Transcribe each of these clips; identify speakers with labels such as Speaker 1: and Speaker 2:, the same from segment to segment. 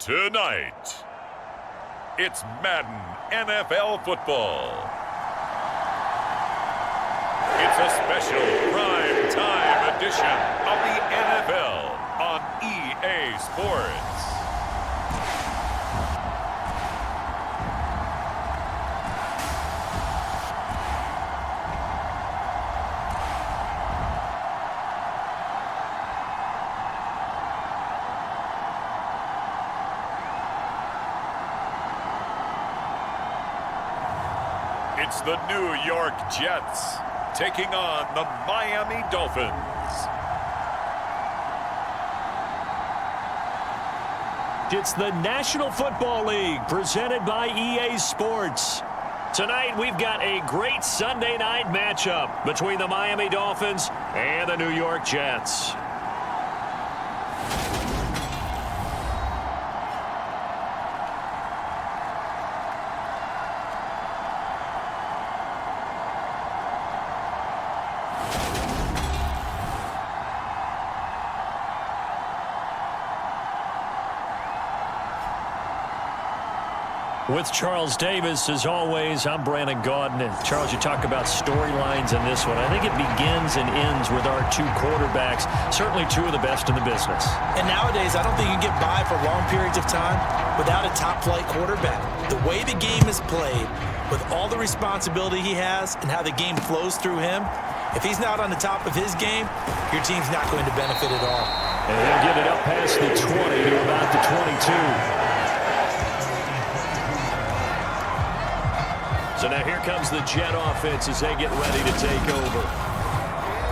Speaker 1: Tonight, it's Madden NFL football. It's a special prime time edition of the NFL on EA Sports. It's the New York Jets taking on the Miami Dolphins.
Speaker 2: It's the National Football League presented by EA Sports. Tonight we've got a great Sunday night matchup between the Miami Dolphins and the New York Jets. With Charles Davis, as always, I'm Brandon Gaudin. And Charles, you talk about storylines in this one. I think it begins and ends with our two quarterbacks, certainly two of the best in the business.
Speaker 3: And nowadays, I don't think you can get by for long periods of time without a top-flight quarterback. The way the game is played, with all the responsibility he has and how the game flows through him, if he's not on the top of his game, your team's not going to benefit at all.
Speaker 2: And they'll get it up past the 20 to about the 22. So now here comes the Jet offense as they get ready to take over.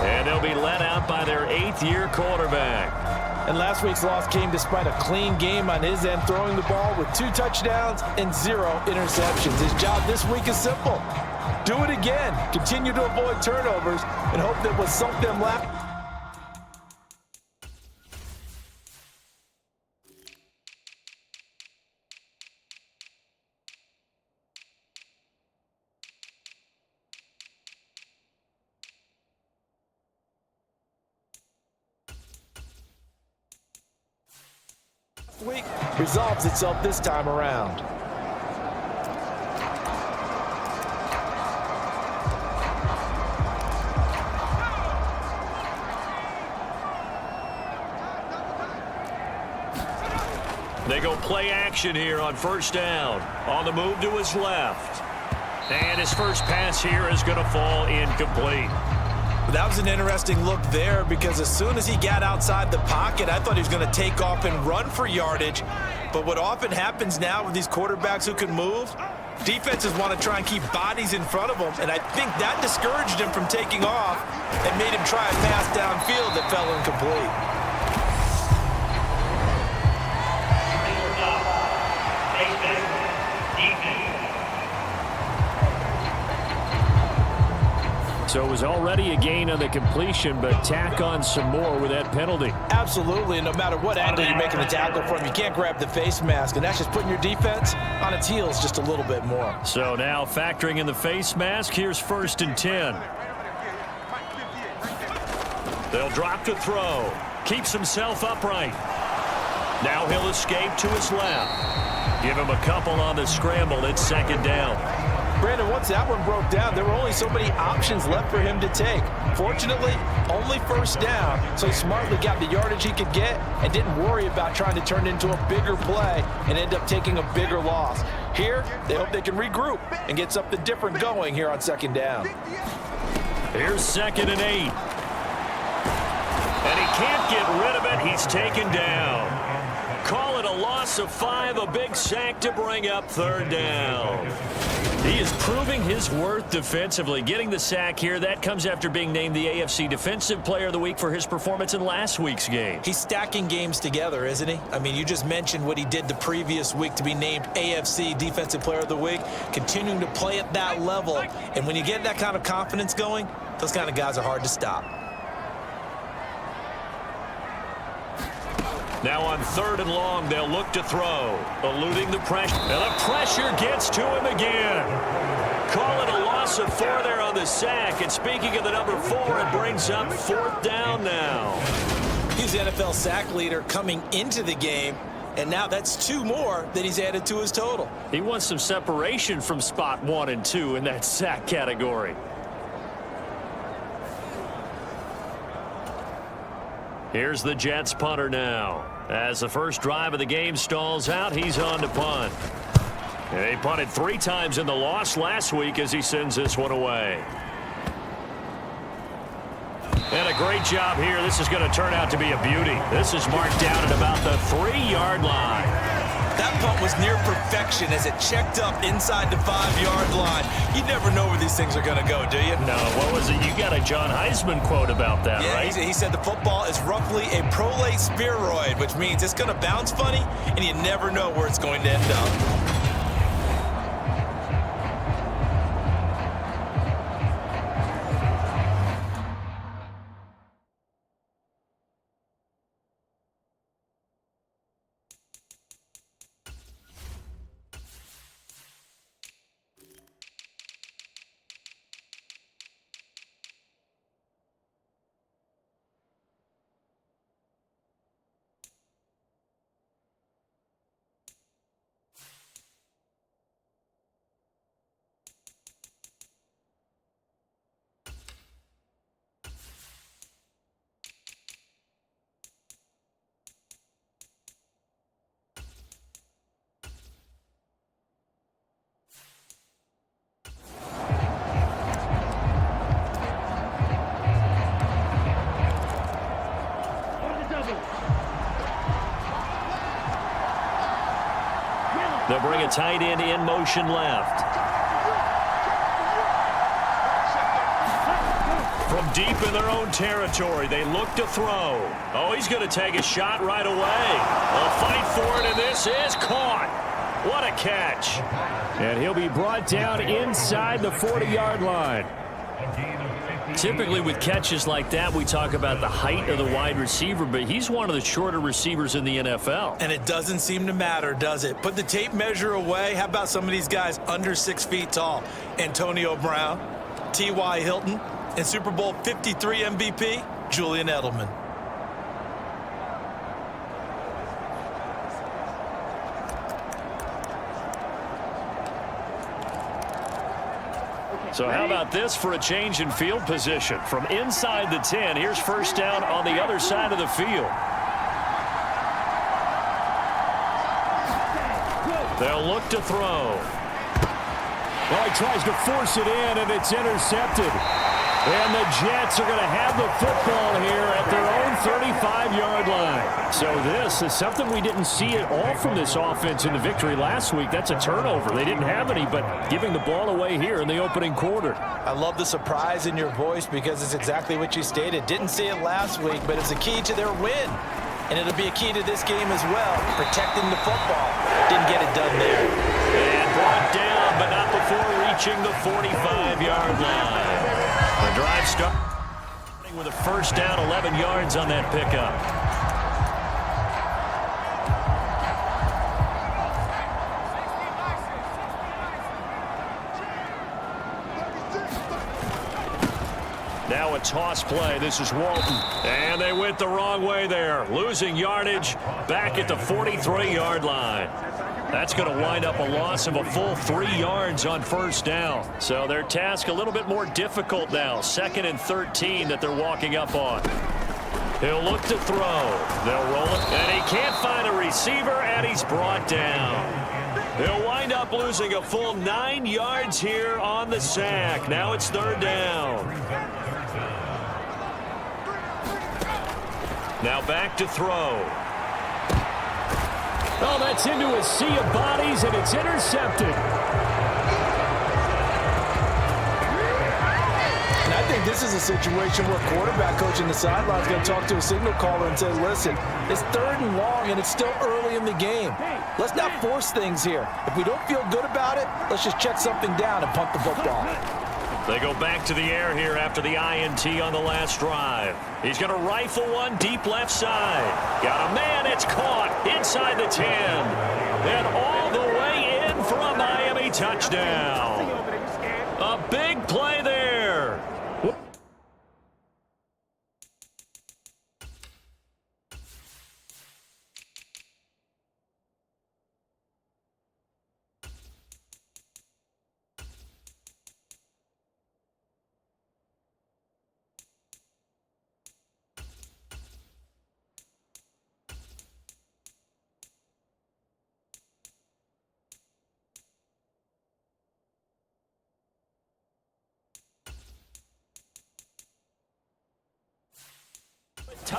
Speaker 2: And they'll be led out by their 8th-year quarterback.
Speaker 3: And last week's loss came despite a clean game on his end, throwing the ball with 2 touchdowns and 0 interceptions. His job this week is simple. Do it again. Continue to avoid turnovers and hope that we'll sunk them last. Week resolves itself this time around.
Speaker 2: They go play action here on first down. On the move to his left. And his first pass here is going to fall incomplete.
Speaker 3: That was an interesting look there because as soon as he got outside the pocket, I thought he was going to take off and run for yardage. But what often happens now with these quarterbacks who can move, defenses want to try and keep bodies in front of them. And I think that discouraged him from taking off and made him try a pass downfield that fell incomplete.
Speaker 2: So it was already a gain on the completion, but tack on some more with that penalty.
Speaker 3: Absolutely, and no matter what angle you're making the tackle from, you can't grab the face mask, and that's just putting your defense on its heels just a little bit more.
Speaker 2: So now factoring in the face mask, here's 1st and 10. They'll drop to throw. Keeps himself upright. Now he'll escape to his left. Give him a couple on the scramble. It's 2nd down.
Speaker 3: Brandon, once that one broke down, there were only so many options left for him to take. Fortunately, only 1st down, so he smartly got the yardage he could get and didn't worry about trying to turn it into a bigger play and end up taking a bigger loss. Here, they hope they can regroup and get something different going here on 2nd down.
Speaker 2: Here's 2nd and 8. And he can't get rid of it. He's taken down. Call it a loss of 5, a big sack to bring up 3rd down. He is proving his worth defensively. Getting the sack here, that comes after being named the AFC Defensive Player of the Week for his performance in last week's game.
Speaker 3: He's stacking games together, isn't he? I mean, you just mentioned what he did the previous week to be named AFC Defensive Player of the Week, continuing to play at that level. And when you get that kind of confidence going, those kind of guys are hard to stop.
Speaker 2: Now on 3rd and long, they'll look to throw, eluding the pressure. And the pressure gets to him again. Call it a loss of 4 there on the sack. And speaking of the number 4, it brings up 4th down now.
Speaker 3: He's the NFL sack leader coming into the game. and now that's 2 more that he's added to his total.
Speaker 2: He wants some separation from spot 1 and 2 in that sack category. Here's the Jets punter now. As the first drive of the game stalls out, he's on to punt. And he punted 3 times in the loss last week as he sends this one away. And a great job here. This is going to turn out to be a beauty. This is marked down at about the 3-yard line.
Speaker 3: That punt was near perfection as it checked up inside the 5-yard line. You never know where these things are going to go, do you?
Speaker 2: No, what was it? You got a John Heisman quote about that,
Speaker 3: yeah,
Speaker 2: right?
Speaker 3: He said the football is roughly a prolate spheroid, which means it's going to bounce funny, and you never know where it's going to end up.
Speaker 2: They'll bring a tight end in motion left. From deep in their own territory, they look to throw. Oh, he's going to take a shot right away. They'll fight for it, and this is caught. What a catch. And he'll be brought down inside the 40-yard line. Typically with catches like that, we talk about the height of the wide receiver, but he's one of the shorter receivers in the NFL.
Speaker 3: And it doesn't seem to matter, does it? Put the tape measure away. How about some of these guys under 6 feet tall? Antonio Brown, T.Y. Hilton, and Super Bowl 53 MVP, Julian Edelman.
Speaker 2: So how about this for a change in field position? From inside the 10, here's first down on the other side of the field. They'll look to throw. Well, he tries to force it in, and it's intercepted. And the Jets are going to have the football here at their own 35-yard line. So this is something we didn't see at all from this offense in the victory last week. That's a turnover. They didn't have any, but giving the ball away here in the opening quarter.
Speaker 3: I love the surprise in your voice because it's exactly what you stated. Didn't see it last week, but it's a key to their win. And it'll be a key to this game as well, protecting the football. Didn't get it done there.
Speaker 2: And brought down, but not before reaching the 45-yard line. The drive starting with a first down, 11 yards on that pickup. Now a toss play. This is Walton. And they went the wrong way there. Losing yardage back at the 43-yard line. That's going to wind up a loss of a full 3 yards on first down. So their task a little bit more difficult now. 2nd and 13 that they're walking up on. He'll look to throw. They'll roll it. And he can't find a receiver, and he's brought down. He'll wind up losing a full 9 yards here on the sack. Now it's 3rd down. Now back to throw. Oh, that's into a sea of bodies, and it's intercepted.
Speaker 3: And I think this is a situation where quarterback coach in the sideline is going to talk to a signal caller and say, listen, it's 3rd and long, and it's still early in the game. Let's not force things here. If we don't feel good about it, let's just check something down and punt the football.
Speaker 2: They go back to the air here after the INT on the last drive. He's going to rifle one deep left side. Got a man. It's caught inside the 10. And all the way in for a Miami touchdown. A big play there.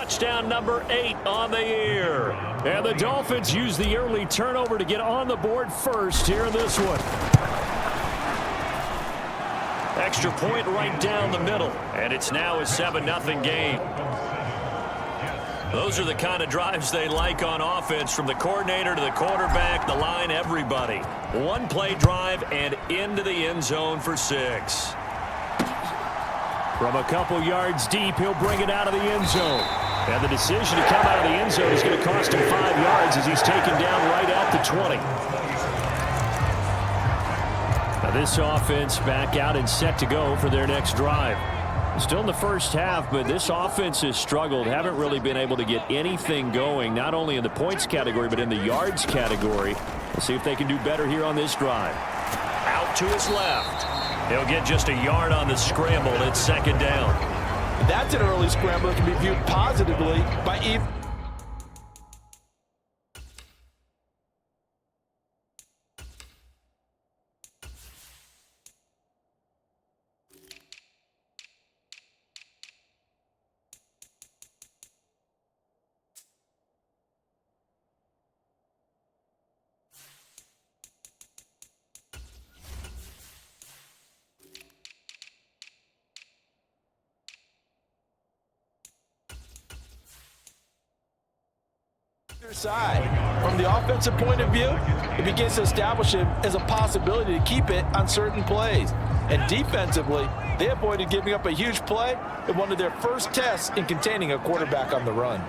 Speaker 2: touchdown number 8 on the year. And the Dolphins use the early turnover to get on the board first here in this one. Extra point right down the middle, and it's now a 7-0 game. Those are the kind of drives they like on offense, from the coordinator to the quarterback, the line, everybody. One-play drive and into the end zone for 6. From a couple yards deep, he'll bring it out of the end zone. And the decision to come out of the end zone is going to cost him 5 yards as he's taken down right at the 20. Now this offense back out and set to go for their next drive. Still in the first half, but this offense has struggled. Haven't really been able to get anything going, not only in the points category, but in the yards category. We'll see if they can do better here on this drive. Out to his left. He'll get just a yard on the scramble. It's second down.
Speaker 3: That's an early scramble that can be viewed positively by even. Side. From the offensive point of view, it begins to establish him as a possibility to keep it on certain plays. And defensively, they avoided giving up a huge play in one of their first tests in containing a quarterback on the run.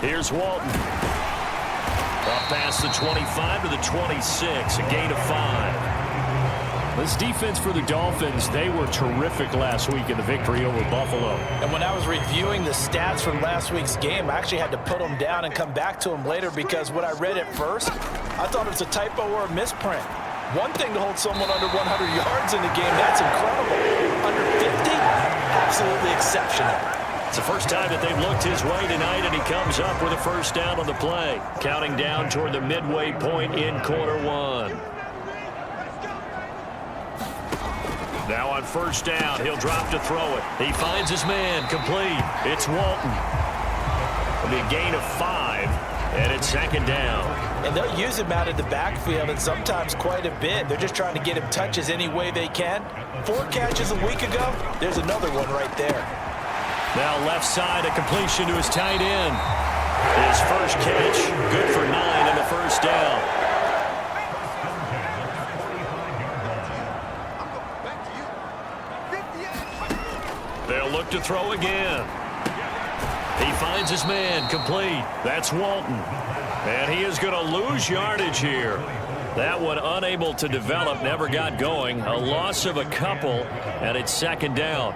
Speaker 2: Here's Walton. Up past the 25 to the 26, a gain of 5. This defense for the Dolphins, they were terrific last week in the victory over Buffalo.
Speaker 3: And when I was reviewing the stats from last week's game, I actually had to put them down and come back to them later, because what I read at first, I thought it was a typo or a misprint. One thing to hold someone under 100 yards in the game, that's incredible. Under 50, absolutely exceptional.
Speaker 2: It's the first time that they've looked his way tonight, and he comes up with a first down on the play. Counting down toward the midway point in quarter 1. Now on first down, he'll drop to throw it. He finds his man, complete. It's Walton. It'll be a gain of 5, and it's second down.
Speaker 3: And they'll use him out of the backfield, and sometimes quite a bit. They're just trying to get him touches any way they can. 4 catches a week ago, there's another one right there.
Speaker 2: Now left side, a completion to his tight end. His first catch, good for 9 and a first down. They'll look to throw again. He finds his man, complete. That's Walton. And he is going to lose yardage here. That one unable to develop, never got going. A loss of a couple, and it's second down.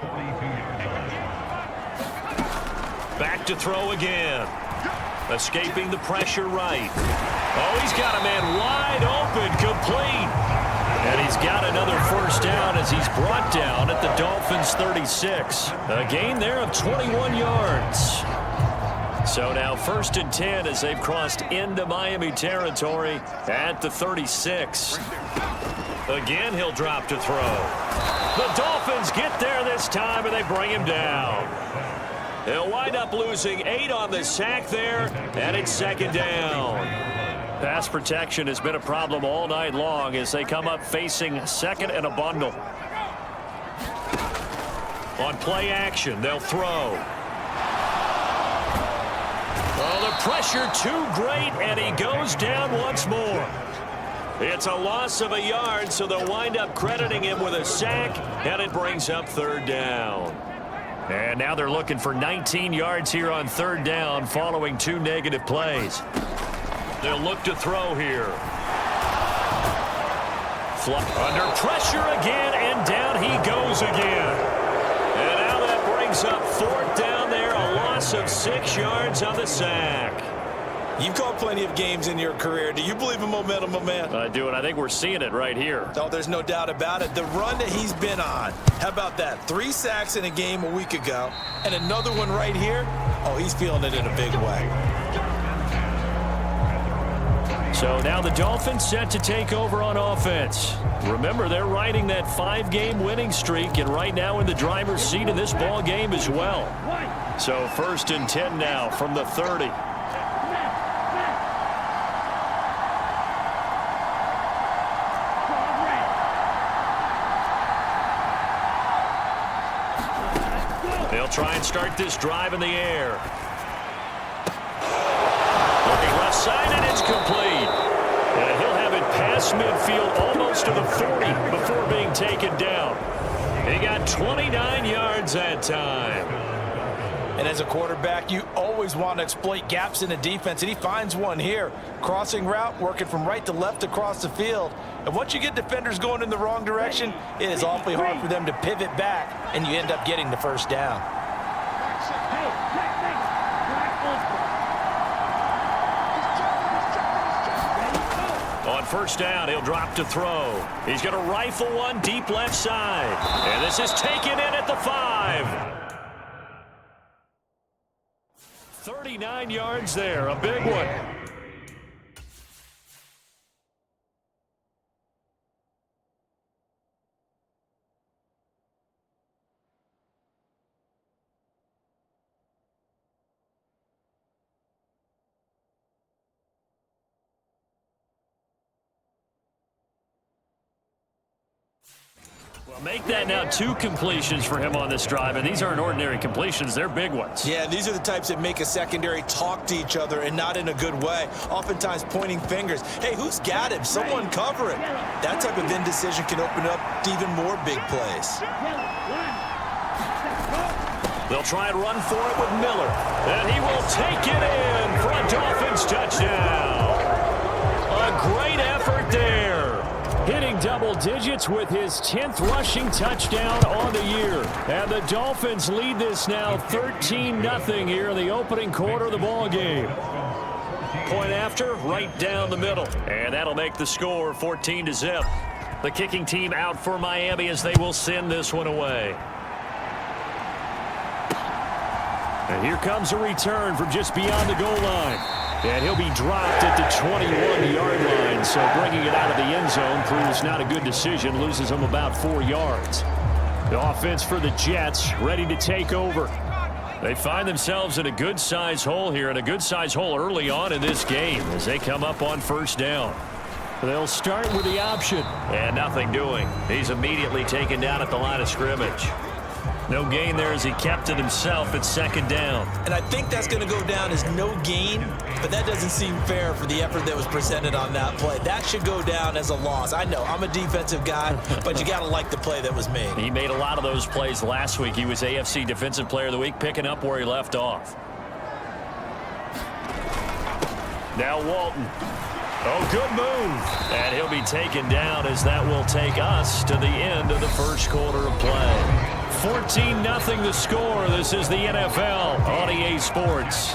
Speaker 2: Back to throw again. Escaping the pressure right. Oh, he's got a man wide open, complete. And he's got another first down as he's brought down at the Dolphins' 36. A gain there of 21 yards. So now 1st and 10 as they've crossed into Miami territory at the 36. Again, he'll drop to throw. The Dolphins get there this time, and they bring him down. They'll wind up losing 8 on the sack there, and it's second down. Pass protection has been a problem all night long as they come up facing second and a bundle. On play action, they'll throw. Oh, the pressure too great, and he goes down once more. It's a loss of a yard, so they'll wind up crediting him with a sack, and it brings up third down. And now they're looking for 19 yards here on third down following 2 negative plays. They'll look to throw here. Under pressure again, and down he goes again. And now that brings up 4th down there, a loss of 6 yards on the sack.
Speaker 3: You've called plenty of games in your career. Do you believe in momentum, my man?
Speaker 2: I do, and I think we're seeing it right here.
Speaker 3: Oh, there's no doubt about it. The run that he's been on. How about that? 3 sacks in a game a week ago, and another one right here. Oh, he's feeling it in a big way.
Speaker 2: So now the Dolphins set to take over on offense. Remember, they're riding that 5-game winning streak, and right now in the driver's seat of this ball game as well. So 1st and 10 now from the 30. They'll try and start this drive in the air. Looking left side, and it's complete. And he'll have it past midfield almost to the 40 before being taken down. He got 29 yards that time.
Speaker 3: And as a quarterback, you always want to exploit gaps in the defense, and he finds one here. Crossing route, working from right to left across the field. And once you get defenders going in the wrong direction, it is awfully hard for them to pivot back, and you end up getting the first down.
Speaker 2: On 1st down, he'll drop to throw. He's going to rifle one deep left side. And this is taken in at the 5. 39 yards there, a big one. Well, make that now 2 completions for him on this drive, and these aren't ordinary completions. They're big ones.
Speaker 3: Yeah, these are the types that make a secondary talk to each other and not in a good way. Oftentimes pointing fingers. Hey, who's got him? Someone cover him. That type of indecision can open up to even more big plays.
Speaker 2: They'll try and run for it with Miller. And he will take it in for a Dolphins touchdown. A great effort there. Hitting double digits with his 10th rushing touchdown on the year. And the Dolphins lead this now 13-0 here in the opening quarter of the ball game. Point after, right down the middle. And that'll make the score 14-0. The kicking team out for Miami as they will send this one away. And here comes a return from just beyond the goal line. And he'll be dropped at the 21-yard line, so bringing it out of the end zone proves not a good decision, loses him about 4 yards. The offense for the Jets ready to take over. They find themselves in a good-sized hole here, and a good-sized hole early on in this game as they come up on 1st down. They'll start with the option. And nothing doing. He's immediately taken down at the line of scrimmage. No gain there as he kept it himself at 2nd down.
Speaker 3: And I think that's going to go down as no gain, but that doesn't seem fair for the effort that was presented on that play. That should go down as a loss. I know, I'm a defensive guy, but you got to like the play that was made.
Speaker 2: He made a lot of those plays last week. He was AFC Defensive Player of the Week, picking up where he left off. Now Walton. Oh, good move. And he'll be taken down as that will take us to the end of the 1st quarter of play. 14-0 the score. This is the NFL on EA Sports.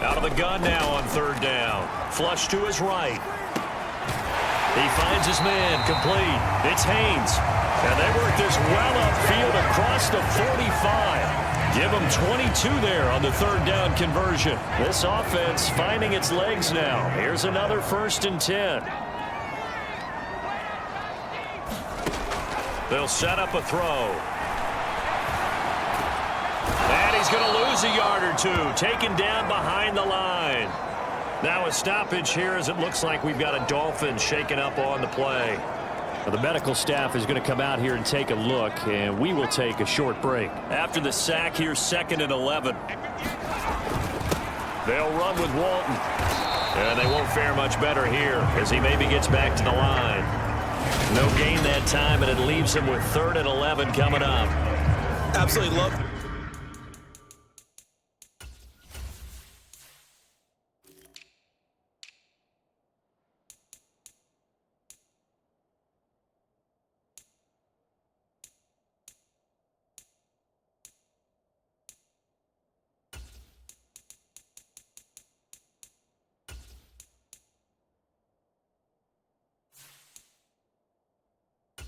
Speaker 2: Out of the gun now on 3rd down. Flush to his right. He finds his man complete. It's Haynes. And they work this well upfield across the 45. Give him 22 there on the 3rd down conversion. This offense finding its legs now. Here's another 1st and 10. They'll set up a throw. And he's going to lose a yard or 2. Taken down behind the line. Now a stoppage here as it looks like we've got a Dolphin shaken up on the play. Well, the medical staff is going to come out here and take a look, and we will take a short break. After the sack, here's 2nd and 11. They'll run with Walton. And they won't fare much better here as he maybe gets back to the line. No gain that time, and it leaves him with 3rd and 11 coming up.
Speaker 3: Absolutely love.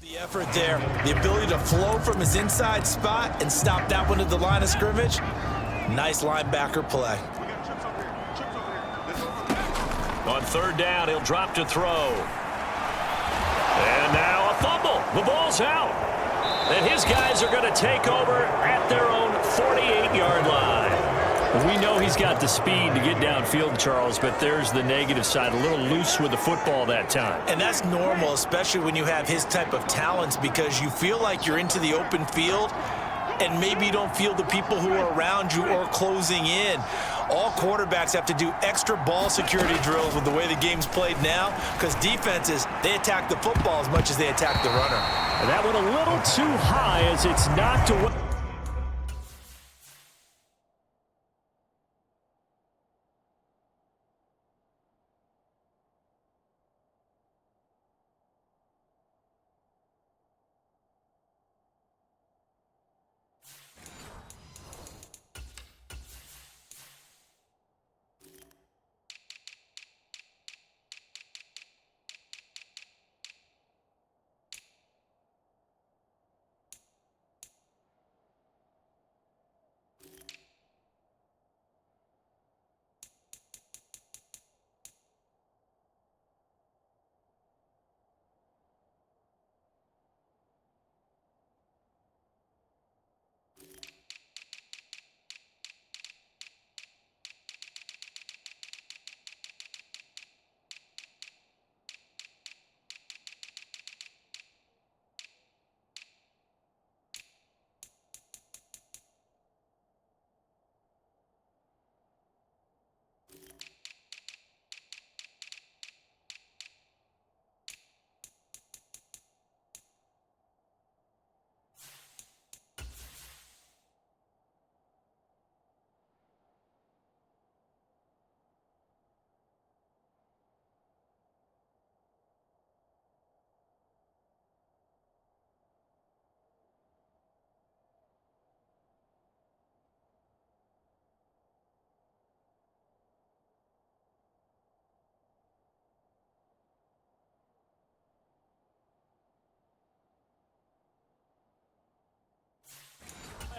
Speaker 3: The effort there, the ability to flow from his inside spot and stop that one at the line of scrimmage. Nice linebacker play. On
Speaker 2: 3rd down, he'll drop to throw. And now a fumble. The ball's out. And his guys are going to take over at their own 48-yard line. We know he's got the speed to get downfield, Charles, but there's the negative side. A little loose with the football that time.
Speaker 3: And that's normal, especially when you have his type of talents, because you feel like you're into the open field and maybe you don't feel the people who are around you or closing in. All quarterbacks have to do extra ball security drills with the way the game's played now, because defenses, they attack the football as much as they attack the runner.
Speaker 2: And that one a little too high as it's knocked away.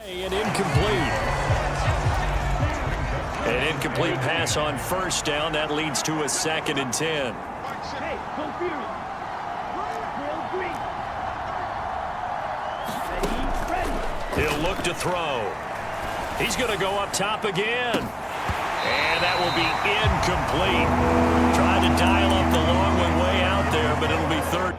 Speaker 2: And incomplete. An incomplete pass on first down. That leads to a 2nd and 10. He'll look to throw. He's going to go up top again. And that will be incomplete. Trying to dial up the long one way out there, but it'll be third.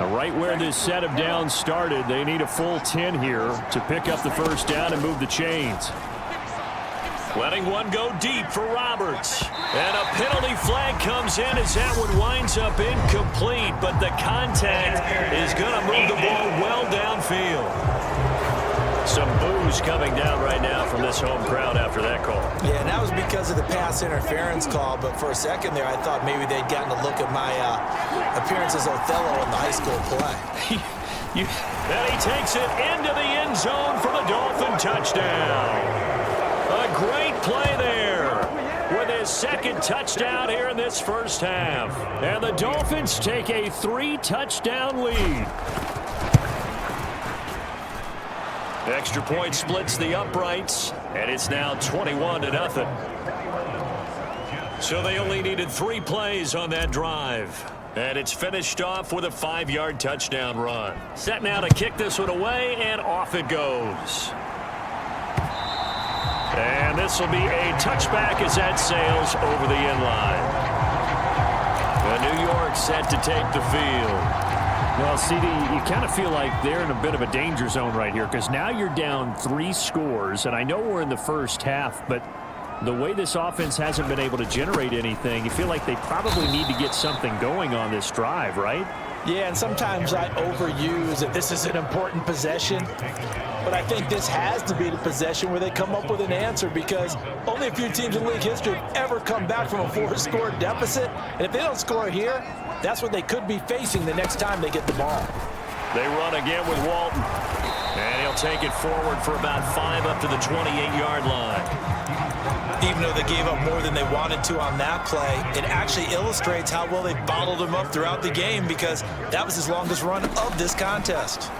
Speaker 2: Right where this set of downs started, they need a full 10 here to pick up the first down and move the chains. Letting one go deep for Roberts. And a penalty flag comes in as that one winds up incomplete, but the contact is going to move the ball well downfield. Some boos coming down right now from this home crowd after that call.
Speaker 3: Yeah, and that was because of the pass interference call, but for a second there I thought maybe they'd gotten a look at my appearance as Othello in the high school play.
Speaker 2: And he takes it into the end zone for the Dolphin touchdown. A great play there with his 2nd touchdown here in this first half. And the Dolphins take a 3-touchdown lead. Extra point splits the uprights, and it's now 21-0. So they only needed 3 plays on that drive. And it's finished off with a 5-yard touchdown run. Set now to kick this one away, and off it goes. And this will be a touchback as that sails over the end line. New York set to take the field.
Speaker 4: Well, CD, you kind of feel like they're in a bit of a danger zone right here, because now you're down 3 scores, and I know we're in the first half, but the way this offense hasn't been able to generate anything, you feel like they probably need to get something going on this drive, right?
Speaker 3: Yeah, and sometimes I overuse that this is an important possession. But I think this has to be the possession where they come up with an answer, because only a few teams in league history have ever come back from a 4-score deficit. And if they don't score here, that's what they could be facing the next time they get the ball.
Speaker 2: They run again with Walton. And he'll take it forward for about 5 up to the 28-yard line.
Speaker 3: Even though they gave up more than they wanted to on that play, it actually illustrates how well they bottled them up throughout the game, because that was his longest run of this contest.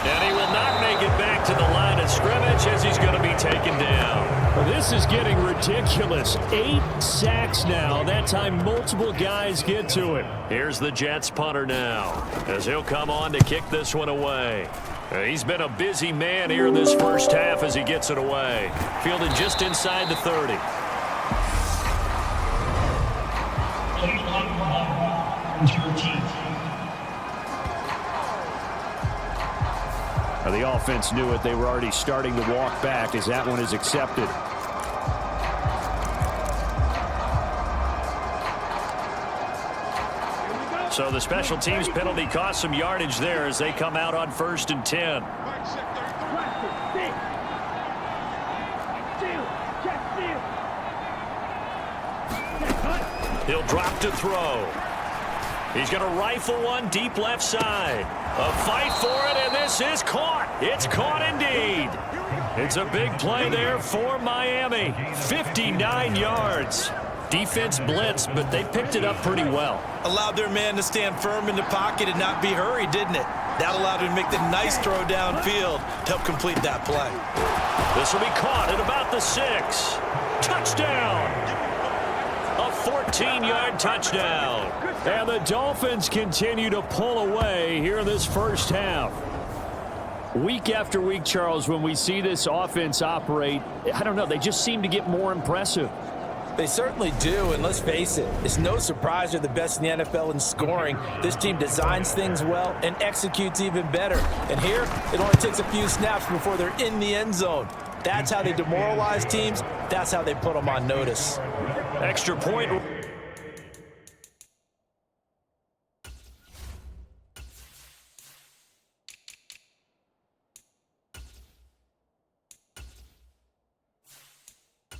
Speaker 2: And he will not make it back to the line of scrimmage as he's going to be taken down.
Speaker 4: Well, this is getting ridiculous. 8 sacks now. That time multiple guys get to it.
Speaker 2: Here's the Jets punter now, as he'll come on to kick this one away. He's been a busy man here in this first half as he gets it away. Fielded just inside the 30.
Speaker 4: The offense knew it. They were already starting to walk back as that one is accepted.
Speaker 2: So the special teams penalty cost some yardage there as they come out on 1st and 10. He'll drop to throw. He's going to rifle one deep left side. A fight for it, and this is caught. It's caught indeed. It's a big play there for Miami. 59 yards. Defense blitzed, but they picked it up pretty well.
Speaker 3: Allowed their man to stand firm in the pocket and not be hurried, didn't it? That allowed him to make the nice throw downfield to help complete that play.
Speaker 2: This will be caught at about the 6. Touchdown! A 14-yard touchdown.
Speaker 4: And the Dolphins continue to pull away here in this first half. Week after week, Charles, when we see this offense operate, I don't know, they just seem to get more impressive.
Speaker 3: They certainly do, and let's face it, it's no surprise they're the best in the NFL in scoring. This team designs things well and executes even better. And here, it only takes a few snaps before they're in the end zone. That's how they demoralize teams. That's how they put them on notice.
Speaker 2: Extra point.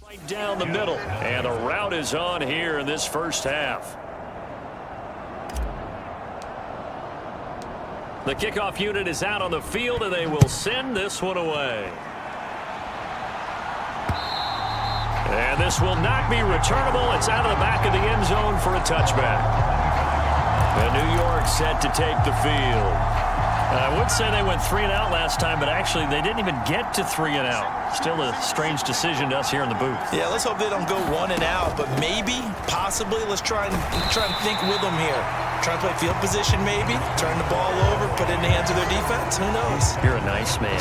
Speaker 2: Right down the middle. And the route is on here in this first half. The kickoff unit is out on the field, and they will send this one away. And this will not be returnable. It's out of the back of the end zone for a touchback. And New York set to take the field. I would say they went 3 and out last time, but actually they didn't even get to 3 and out. Still a strange decision to us here in the booth.
Speaker 3: Yeah, let's hope they don't go 1 and out, but maybe, possibly, let's try and think with them here. Try and play field position maybe, turn the ball over, put it in the hands of their defense. Who knows?
Speaker 2: You're a nice man.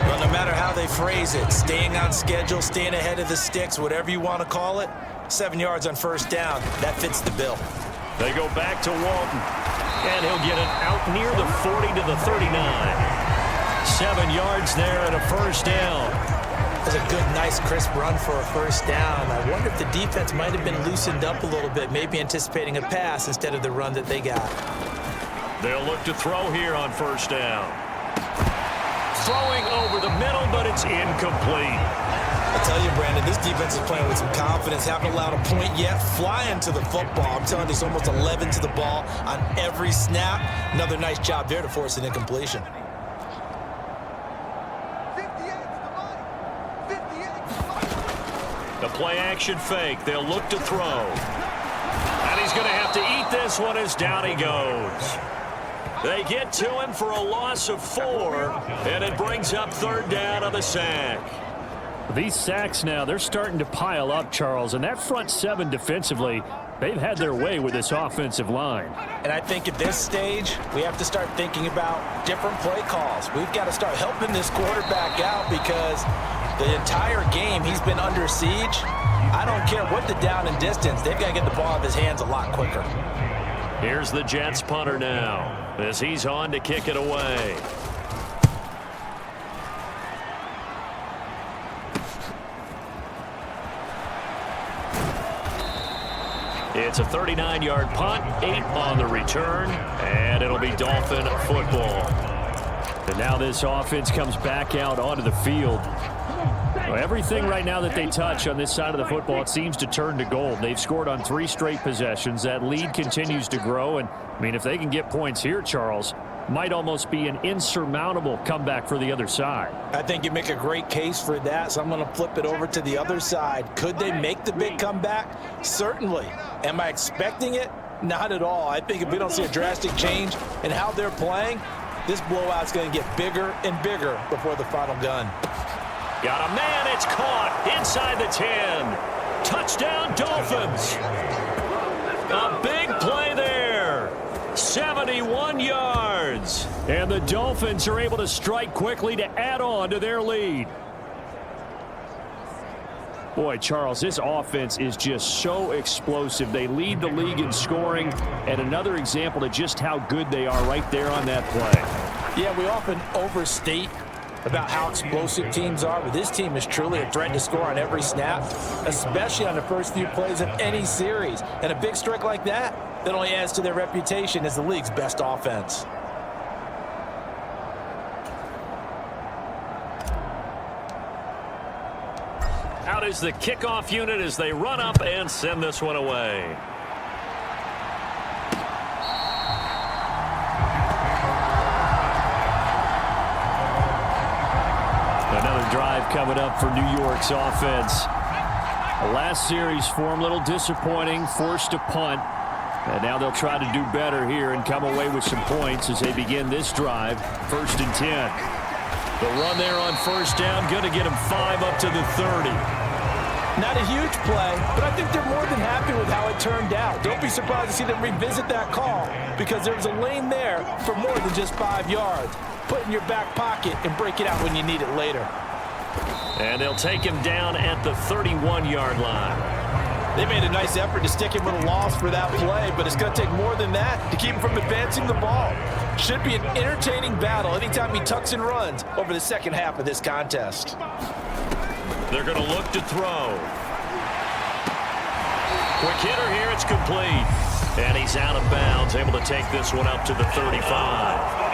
Speaker 3: Well, no matter how they phrase it, staying on schedule, staying ahead of the sticks, whatever you want to call it, 7 yards on first down, that fits the bill.
Speaker 2: They go back to Walton, and he'll get it out near the 40 to the 39. 7 yards there and a first down.
Speaker 3: That's a good, nice, crisp run for a first down. I wonder if the defense might have been loosened up a little bit, maybe anticipating a pass instead of the run that they got.
Speaker 2: They'll look to throw here on first down. Throwing over the middle, but it's incomplete.
Speaker 3: I tell you, Brandon, this defense is playing with some confidence. Haven't allowed a point yet. Flying to the football. I'm telling you, it's almost 11 to the ball on every snap. Another nice job there to force an incompletion.
Speaker 2: The play action fake. They'll look to throw. And he's going to have to eat this one as down he goes. They get to him for a loss of 4, and it brings up third down on the sack.
Speaker 4: These sacks now, they're starting to pile up, Charles, and that front 7 defensively, they've had their way with this offensive line.
Speaker 3: And I think at this stage, we have to start thinking about different play calls. We've got to start helping this quarterback out because the entire game he's been under siege. I don't care what the down and distance, they've got to get the ball out of his hands a lot quicker.
Speaker 2: Here's the Jets punter now as he's on to kick it away. It's a 39-yard punt, 8 on the return, and it'll be Dolphin football.
Speaker 4: And now this offense comes back out onto the field. Well, everything right now that they touch on this side of the football, it seems to turn to gold. They've scored on 3 straight possessions. That lead continues to grow. And, I mean, if they can get points here, Charles, might almost be an insurmountable comeback for the other side.
Speaker 3: I think you make a great case for that, so I'm going to flip it over to the other side. Could they make the big comeback? Certainly. Am I expecting it? Not at all. I think if we don't see a drastic change in how they're playing, this blowout's going to get bigger and bigger before the final gun.
Speaker 2: Got a man, it's caught inside the 10. Touchdown, Dolphins. A big play there. 71 yards.
Speaker 4: And the Dolphins are able to strike quickly to add on to their lead. Boy, Charles, this offense is just so explosive. They lead the league in scoring, and another example of just how good they are right there on that play.
Speaker 3: Yeah, we often overstate about how explosive teams are, but this team is truly a threat to score on every snap, especially on the first few plays of any series. And a big strike like that only adds to their reputation as the league's best offense.
Speaker 2: Out is the kickoff unit as they run up and send this one away.
Speaker 4: Another drive coming up for New York's offense. The last series for them, a little disappointing, forced to punt. And now they'll try to do better here and come away with some points as they begin this drive, 1st and 10. The run there on 1st down, going to get them 5 up to the 30.
Speaker 3: Not a huge play, but I think they're more than happy with how it turned out. Don't be surprised to see them revisit that call because there was a lane there for more than just 5 yards. Put it in your back pocket and break it out when you need it later.
Speaker 2: And they'll take him down at the 31-yard line.
Speaker 3: They made a nice effort to stick him with a loss for that play, but it's going to take more than that to keep him from advancing the ball. Should be an entertaining battle anytime he tucks and runs over the second half of this contest.
Speaker 2: They're going to look to throw. Quick hitter here, it's complete. And he's out of bounds, able to take this one up to the 35.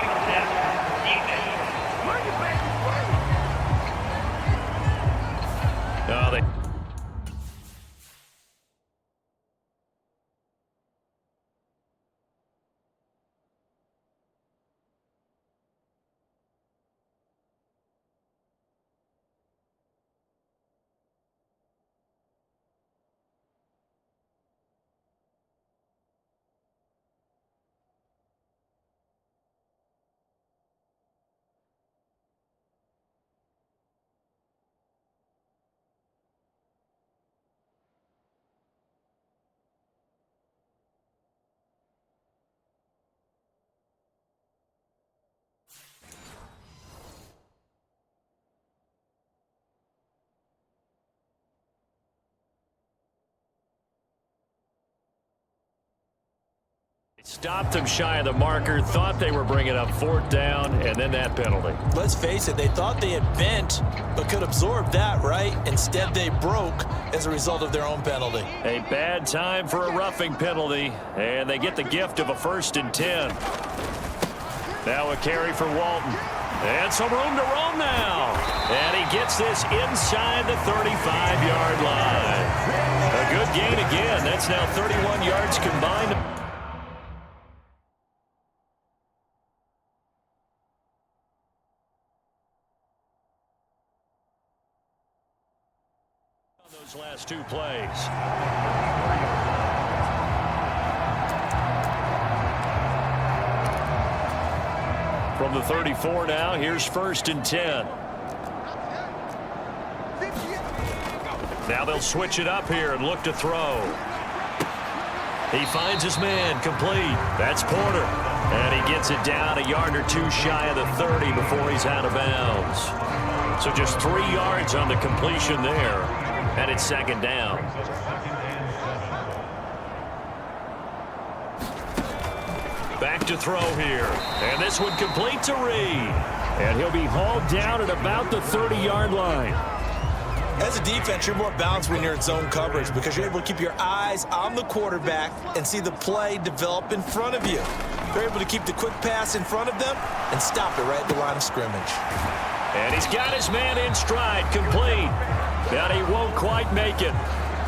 Speaker 2: Stopped him shy of the marker, thought they were bringing up 4th down, and then that penalty.
Speaker 3: Let's face it, they thought they had bent, but could absorb that, right? Instead, they broke as a result of their own penalty.
Speaker 2: A bad time for a roughing penalty, and they get the gift of a 1st and 10. Now a carry for Walton. And some room to roam now. And he gets this inside the 35-yard line. A good gain again. That's now 31 yards combined. Those last 2 plays. From the 34 now, here's 1st and 10. Now they'll switch it up here and look to throw. He finds his man, complete. That's Porter. And he gets it down a yard or 2 shy of the 30 before he's out of bounds. So just 3 yards on the completion there. And it's 2nd down. Back to throw here. And this one complete to Reed.
Speaker 4: And he'll be hauled down at about the 30-yard line.
Speaker 3: As a defense, you're more balanced when you're in zone coverage because you're able to keep your eyes on the quarterback and see the play develop in front of you. You're able to keep the quick pass in front of them and stop it right at the line of scrimmage.
Speaker 2: And he's got his man in stride, complete. But he won't quite make it.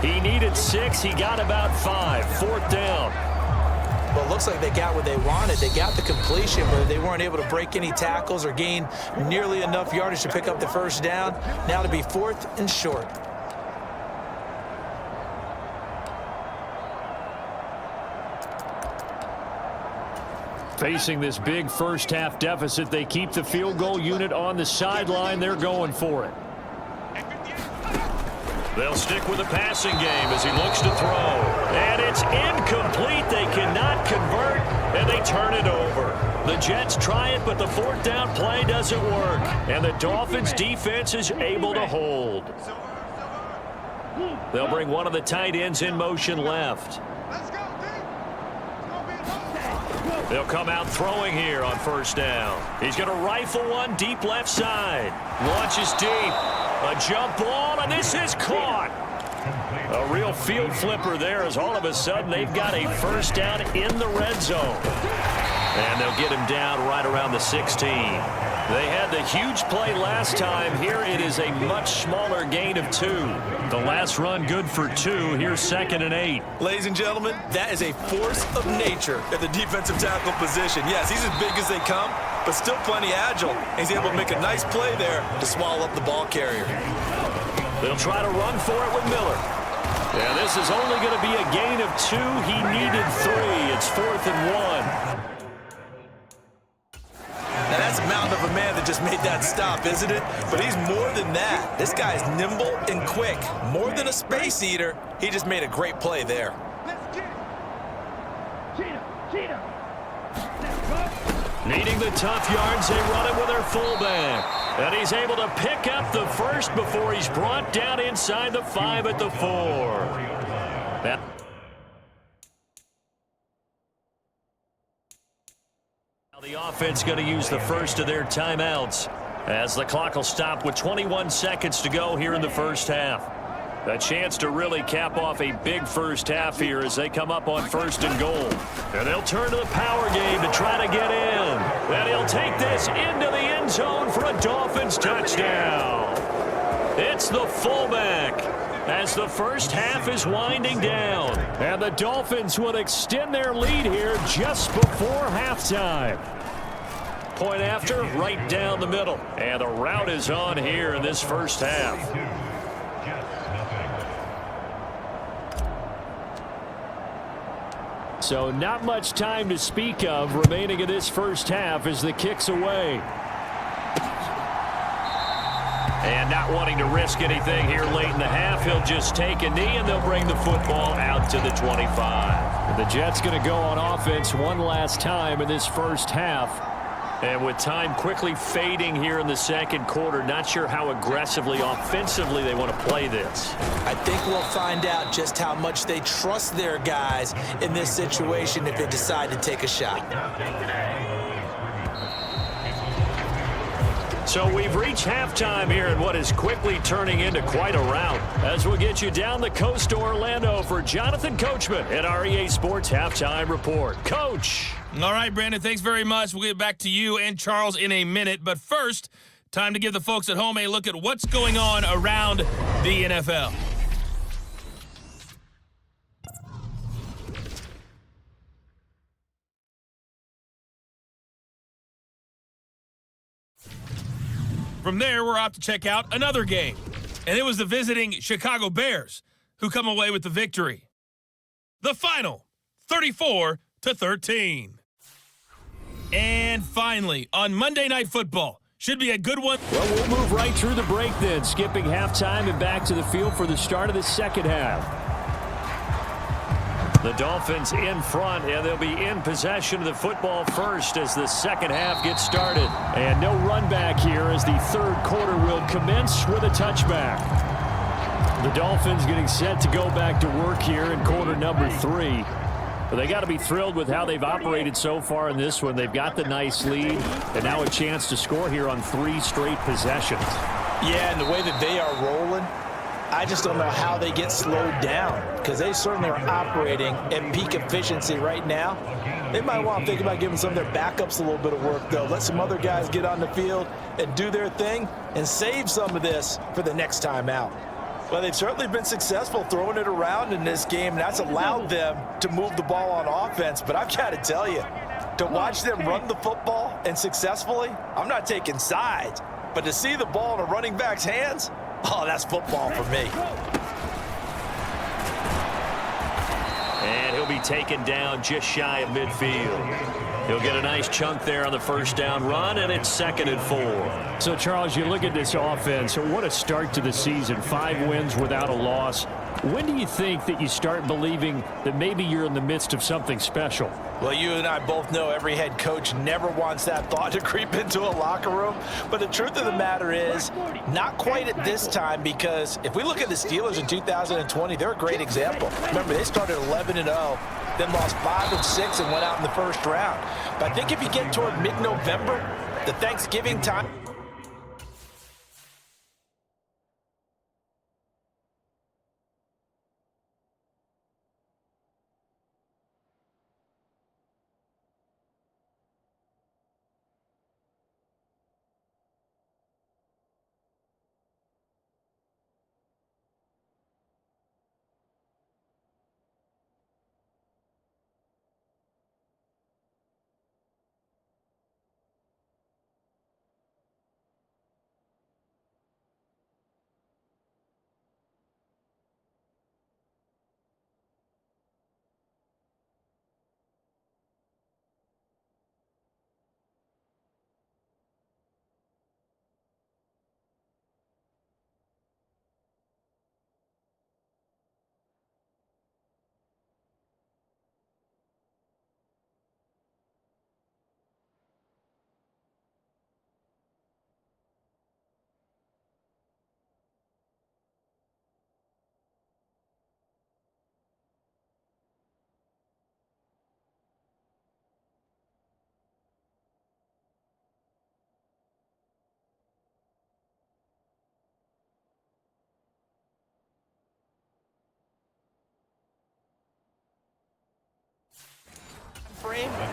Speaker 2: He needed 6. He got about 5. 4th down.
Speaker 3: Well, it looks like they got what they wanted. They got the completion, but they weren't able to break any tackles or gain nearly enough yardage to pick up the first down. Now to be 4th and short.
Speaker 4: Facing this big first-half deficit, they keep the field goal unit on the sideline. They're going for it.
Speaker 2: They'll stick with the passing game as he looks to throw. And it's incomplete. They cannot convert, and they turn it over. The Jets try it, but the 4th down play doesn't work. And the Dolphins' defense is able to hold. They'll bring one of the tight ends in motion left. They'll come out throwing here on 1st down. He's going to rifle one deep left side. Launches deep. A jump ball, and this is caught. A real field flipper there as all of a sudden they've got a first down in the red zone. And they'll get him down right around the 16. They had the huge play last time. Here it is a much smaller gain of 2. The last run good for 2. Here's 2nd and 8.
Speaker 3: Ladies and gentlemen, that is a force of nature at the defensive tackle position. Yes, he's as big as they come, but still plenty agile. He's able to make a nice play there to swallow up the ball carrier.
Speaker 2: They'll try to run for it with Miller. Yeah, this is only going to be a gain of 2. He needed 3. It's 4th and 1.
Speaker 3: Now, that's a mountain of a man that just made that stop, isn't it? But he's more than that. This guy's nimble and quick. More than a space eater, he just made a great play there.
Speaker 2: Needing the tough yards, they run it with their fullback. And he's able to pick up the first before he's brought down inside the 5 at the 4. The offense going to use the first of their timeouts as the clock will stop with 21 seconds to go here in the first half. A chance to really cap off a big first half here as they come up on 1st and goal. And they'll turn to the power game to try to get in. And he'll take this into the end zone for a Dolphins touchdown. It's the fullback as the first half is winding down.
Speaker 4: And the Dolphins will extend their lead here just before halftime.
Speaker 2: Point after, right down the middle. And the route is on here in this first half.
Speaker 4: So not much time to speak of remaining in this first half as the kick's away.
Speaker 2: And not wanting to risk anything here late in the half, he'll just take a knee and they'll bring the football out to the 25.
Speaker 4: The Jets going to go on offense one last time in this first half.
Speaker 2: And with time quickly fading here in the second quarter, not sure how aggressively, offensively they want to play this.
Speaker 3: I think we'll find out just how much they trust their guys in this situation if they decide to take a shot.
Speaker 2: So we've reached halftime here in what is quickly turning into quite a rout. As we'll get you down the coast to Orlando for Jonathan Coachman at our EA Sports Halftime Report. Coach.
Speaker 5: All right, Brandon, thanks very much. We'll get back to you and Charles in a minute. But first, time to give the folks at home a look at what's going on around the NFL. From there, we're off to check out another game. And it was the visiting Chicago Bears who come away with the victory. The final, 34-13. And finally, on Monday Night Football, should be a good one.
Speaker 4: Well, we'll move right through the break then, skipping halftime and back to the field for the start of the second half.
Speaker 2: The Dolphins in front, and they'll be in possession of the football first as the second half gets started.
Speaker 4: And no run back here as the third quarter will commence with a touchback. The Dolphins getting set to go back to work here in quarter number 3. But they got to be thrilled with how they've operated so far in this one. They've got the nice lead, and now a chance to score here on 3 straight possessions.
Speaker 3: Yeah, and the way that they are rolling, I just don't know how they get slowed down, because they certainly are operating at peak efficiency right now. They might want to think about giving some of their backups a little bit of work, though. Let some other guys get on the field and do their thing and save some of this for the next time out. Well, they've certainly been successful throwing it around in this game, and that's allowed them to move the ball on offense. But I've got to tell you, to watch them run the football and successfully, I'm not taking sides, but to see the ball in a running back's hands, oh, that's football for me.
Speaker 2: And he'll be taken down just shy of midfield. He'll get a nice chunk there on the first down run, and it's 2nd and 4.
Speaker 4: So, Charles, you look at this offense, what a start to the season. 5 wins without a loss. When do you think that you start believing that maybe you're in the midst of something special?
Speaker 3: Well, you and I both know every head coach never wants that thought to creep into a locker room. But the truth of the matter is, not quite at this time, because if we look at the Steelers in 2020, they're a great example. Remember, they started 11-0, then lost 5 of 6 and went out in the first round. But I think if you get toward mid-November, the Thanksgiving time,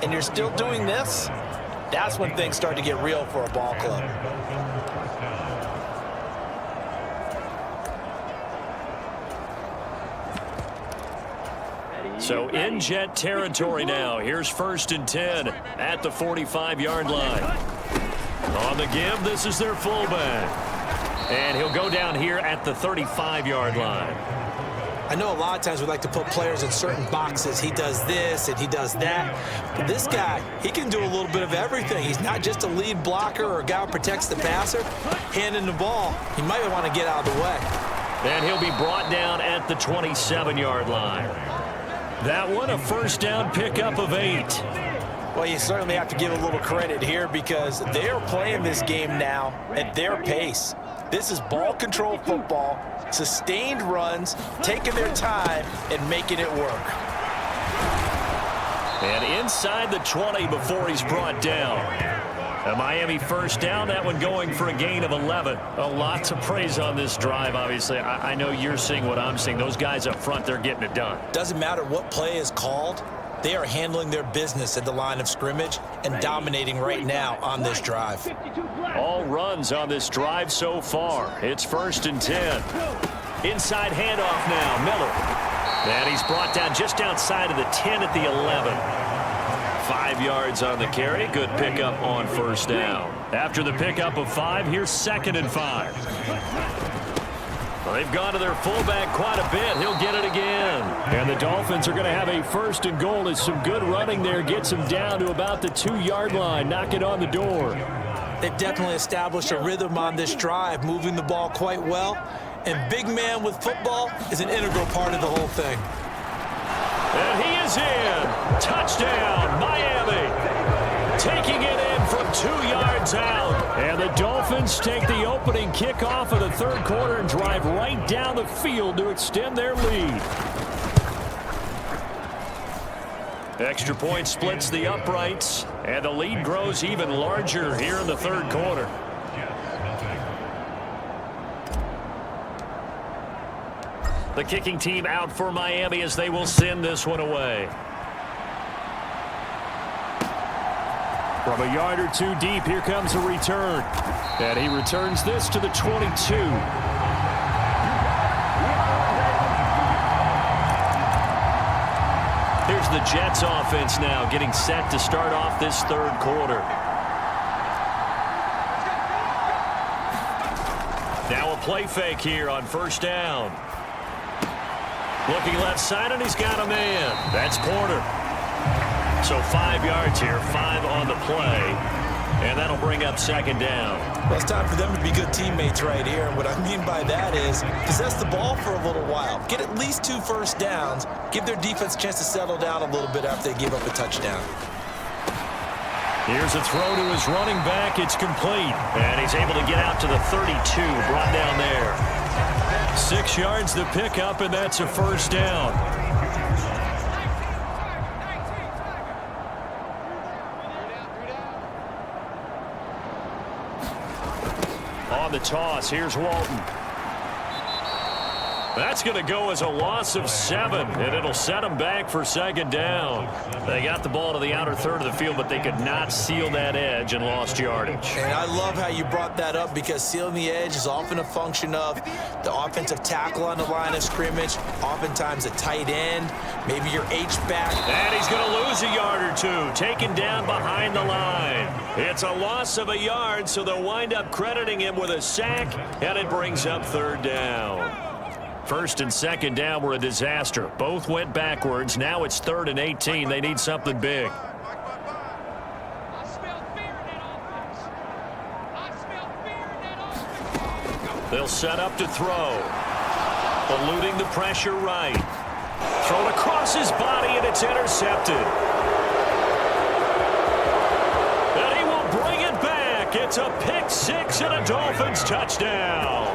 Speaker 3: and you're still doing this, that's when things start to get real for a ball club.
Speaker 2: So in Jet territory now. Here's 1st and 10 at the 45-yard line. On the give, this is their fullback. And he'll go down here at the 35-yard line.
Speaker 3: I know a lot of times we like to put players in certain boxes. He does this and he does that. But this guy, he can do a little bit of everything. He's not just a lead blocker or a guy who protects the passer. Handing the ball, he might want to get out of the way.
Speaker 2: And he'll be brought down at the 27-yard line. That one, a first down pickup of 8.
Speaker 3: Well, you certainly have to give a little credit here, because they are playing this game now at their pace. This is ball control football, sustained runs, taking their time and making it work.
Speaker 2: And inside the 20 before he's brought down. A Miami first down, that one going for a gain of 11. A lot to praise on this drive, obviously. I know you're seeing what I'm seeing. Those guys up front, they're getting it done.
Speaker 3: Doesn't matter what play is called. They are handling their business at the line of scrimmage and dominating right now on this drive.
Speaker 2: All runs on this drive so far. It's 1st and 10. Inside handoff now, Miller. And he's brought down just outside of the 10 at the 11. 5 yards on the carry. Good pickup on first down. After the pickup of 5, here's 2nd and 5. Well, they've gone to their fullback quite a bit. He'll get it again.
Speaker 4: And the Dolphins are going to have a 1st and goal as some good running there gets them down to about the 2-yard line. Knock it on the door.
Speaker 3: They've definitely established a rhythm on this drive, moving the ball quite well. And big man with football is an integral part of the whole thing.
Speaker 2: And he is in. Touchdown, Miami. Taking it in from 2 yards out.
Speaker 4: And the Dolphins take the opening kickoff of the 3rd quarter and drive right down the field to extend their lead.
Speaker 2: Extra point splits the uprights, and the lead grows even larger here in the 3rd quarter. The kicking team out for Miami as they will send this one away.
Speaker 4: From a yard or two deep, here comes a return. And he returns this to the 22.
Speaker 2: Here's the Jets offense now getting set to start off this third quarter. Now a play fake here on first down. Looking left side, and he's got a man. That's Porter. So 5 yards here, 5 on the play, and that'll bring up second down.
Speaker 3: Well, it's time for them to be good teammates right here. And what I mean by that is possess the ball for a little while. Get at least 2 first downs. Give their defense a chance to settle down a little bit after they give up a touchdown.
Speaker 2: Here's a throw to his running back. It's complete, and he's able to get out to the 32, brought down there. 6 yards to pick up, and that's a first down. On the toss, here's Walton. That's going to go as a loss of 7, and it'll set them back for second down. They got the ball to the outer third of the field, but they could not seal that edge and lost yardage.
Speaker 3: And I love how you brought that up, because sealing the edge is often a function of the offensive tackle on the line of scrimmage, oftentimes a tight end, maybe your H-back.
Speaker 2: And he's going to lose a yard or 2, taken down behind the line. It's a loss of a yard, so they'll wind up crediting him with a sack, and it brings up third down. First and second down were a disaster. Both went backwards. Now it's 3rd and 18. They need something big. They'll set up to throw. Eluding the pressure right. Thrown across his body, and it's intercepted. And he will bring it back. It's a pick 6 and a Dolphins touchdown.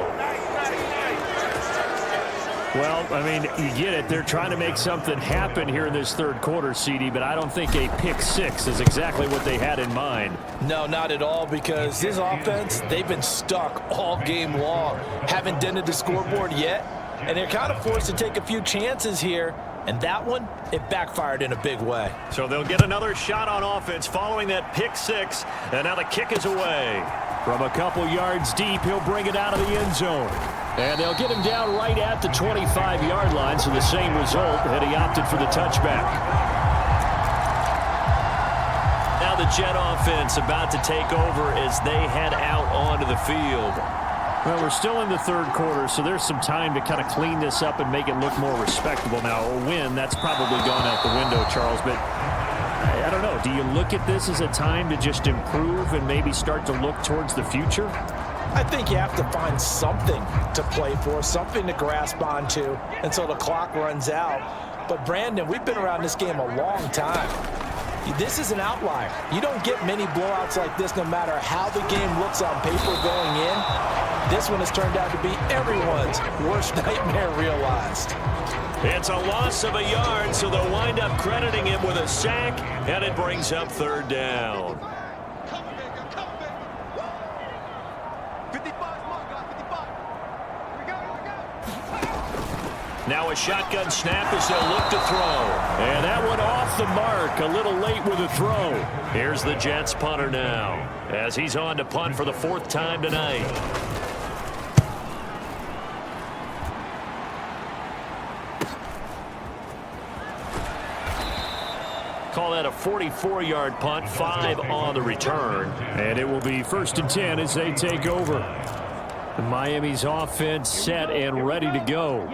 Speaker 4: Well, I mean, you get it. They're trying to make something happen here in this third quarter, CD, but I don't think a pick 6 is exactly what they had in mind.
Speaker 3: No, not at all, because this offense, they've been stuck all game long. Haven't dented the scoreboard yet, and they're kind of forced to take a few chances here, and that one, it backfired in a big way.
Speaker 2: So they'll get another shot on offense following that pick 6, and now the kick is away.
Speaker 4: From a couple yards deep, he'll bring it out of the end zone. And they'll get him down right at the 25-yard line, so the same result, and he opted for the touchback.
Speaker 2: Now the Jet offense about to take over as they head out onto the field.
Speaker 4: Well, we're still in the third quarter, so there's some time to kind of clean this up and make it look more respectable. Now, a win, that's probably gone out the window, Charles, but I don't know. Do you look at this as a time to just improve and maybe start to look towards the future?
Speaker 3: I think you have to find something to play for, something to grasp onto until the clock runs out. But, Brandon, we've been around this game a long time. This is an outlier. You don't get many blowouts like this no matter how the game looks on paper going in. This one has turned out to be everyone's worst nightmare realized.
Speaker 2: It's a loss of a yard, so they'll wind up crediting him with a sack, and it brings up third down. Now a shotgun snap as they'll look to throw.
Speaker 4: And that one off the mark, a little late with the throw.
Speaker 2: Here's the Jets punter now, as he's on to punt for the 4th time tonight. Call that a 44-yard punt, 5 on the return.
Speaker 4: And it will be 1st and 10 as they take over. Miami's offense set and ready to go.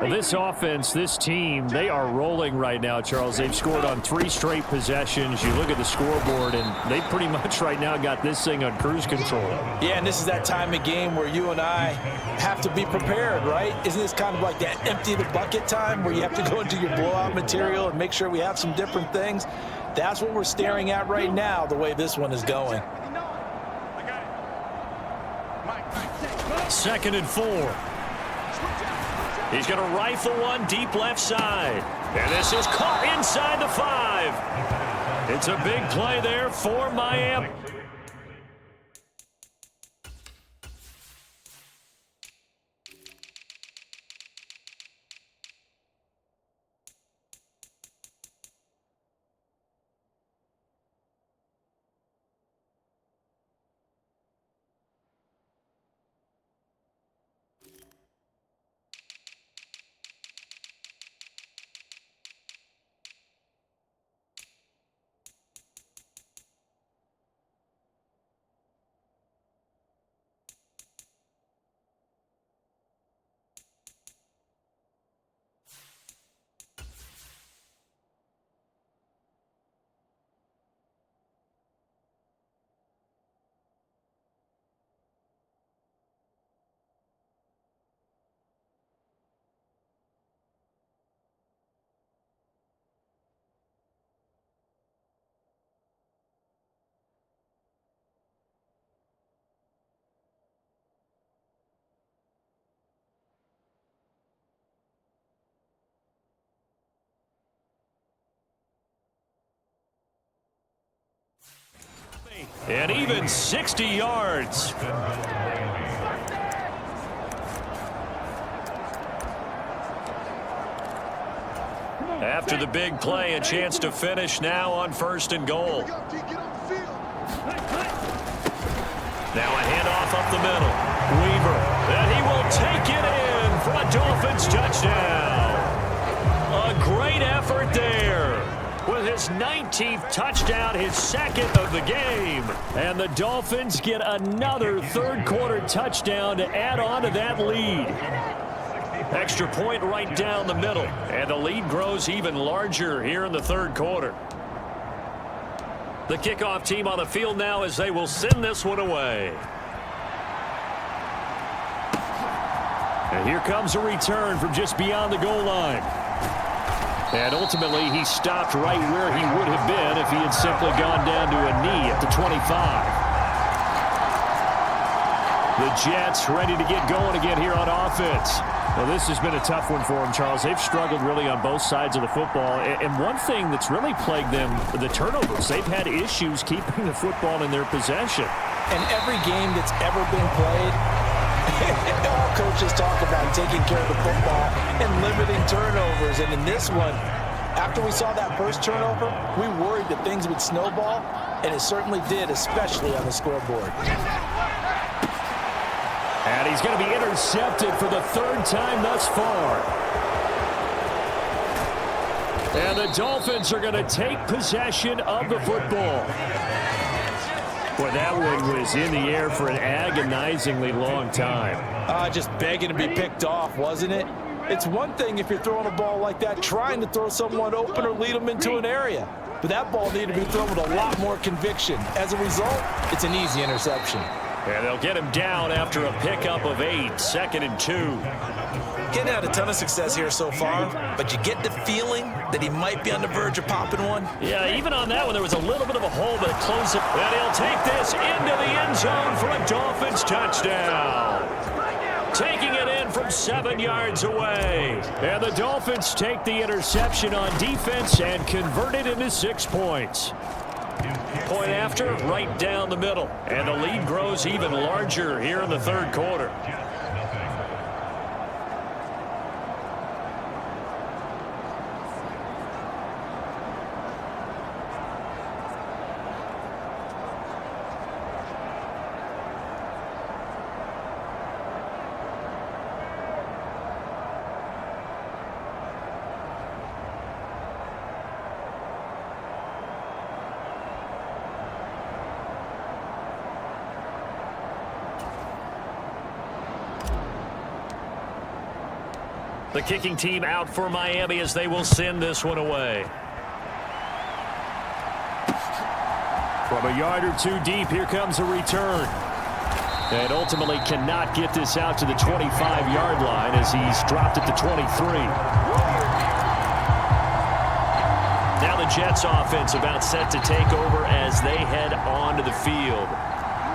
Speaker 4: Well, this offense, this team, they are rolling right now, Charles. They've scored on 3 straight possessions. You look at the scoreboard, and they pretty much right now got this thing on cruise control.
Speaker 3: Yeah, and this is that time of game where you and I have to be prepared, right? Isn't this kind of like that empty the bucket time where you have to go into your blowout material and make sure we have some different things? That's what we're staring at right now, the way this one is going.
Speaker 2: 2nd and 4. He's going to rifle one deep left side. And this is caught inside the 5. It's a big play there for Miami. And even 60 yards. After the big play, a chance to finish now on 1st and goal. Now a handoff up the middle. Weaver, and he will take it in for a Dolphins touchdown. A great effort there with his 19th touchdown, his 2nd of the game. And the Dolphins get another 3rd quarter touchdown to add on to that lead. Extra point right down the middle, and the lead grows even larger here in the 3rd quarter. The kickoff team on the field now as they will send this one away. And here comes a return from just beyond the goal line. And ultimately, he stopped right where he would have been if he had simply gone down to a knee at the 25. The Jets ready to get going again here on offense. Well, this has been a tough one for them, Charles. They've struggled really on both sides of the football. And one thing that's really plagued them, the turnovers. They've had issues keeping the football in their possession.
Speaker 3: And every game that's ever been played, all coaches talk about taking care of the football and limiting turnovers. And in this one, after we saw that first turnover, we worried that things would snowball, and it certainly did, especially on the scoreboard.
Speaker 4: And he's going to be intercepted for the 3rd time thus far. And the Dolphins are going to take possession of the football. Boy, that one was in the air for an agonizingly long time.
Speaker 3: Just begging to be picked off, wasn't it? It's one thing if you're throwing a ball like that, trying to throw someone open or lead them into an area. But that ball needed to be thrown with a lot more conviction. As a result, it's an easy interception.
Speaker 2: And they'll get him down after a pickup of 8, 2nd and 2.
Speaker 3: Getting had a ton of success here so far, but you get the feeling that he might be on the verge of popping one.
Speaker 2: Yeah, even on that one, there was a little bit of a hole, but it closed it. And he'll take this into the end zone for a Dolphins touchdown. Taking it in from 7 yards away. And the Dolphins take the interception on defense and convert it into 6 points. Point after, right down the middle. And the lead grows even larger here in the 3rd quarter. The kicking team out for Miami as they will send this one away.
Speaker 4: From a yard or 2 deep, here comes a return. And ultimately cannot get this out to the 25-yard line as he's dropped at the 23.
Speaker 2: Now the Jets offense about set to take over as they head onto the field.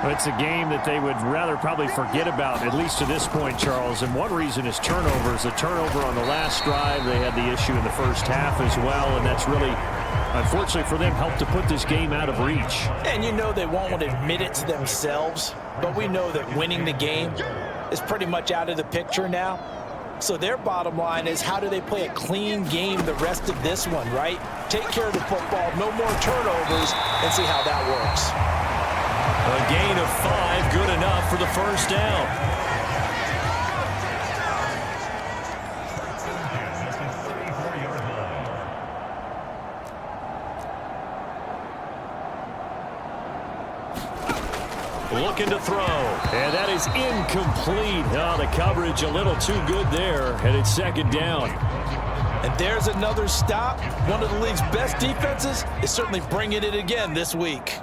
Speaker 4: It's a game that they would rather probably forget about, at least to this point, Charles. And one reason is turnovers. A turnover on the last drive. They had the issue in the first half as well, and that's really, unfortunately for them, helped to put this game out of reach.
Speaker 3: And you know they won't want to admit it to themselves, but we know that winning the game is pretty much out of the picture now. So their bottom line is, how do they play a clean game the rest of this one, right? Take care of the football, no more turnovers, and see how that works.
Speaker 2: A gain of 5, good enough for the first down. Looking to throw.
Speaker 4: And that is incomplete. Oh, the coverage a little too good there, and it's 2nd down.
Speaker 3: And there's another stop. One of the league's best defenses is certainly bringing it again this week.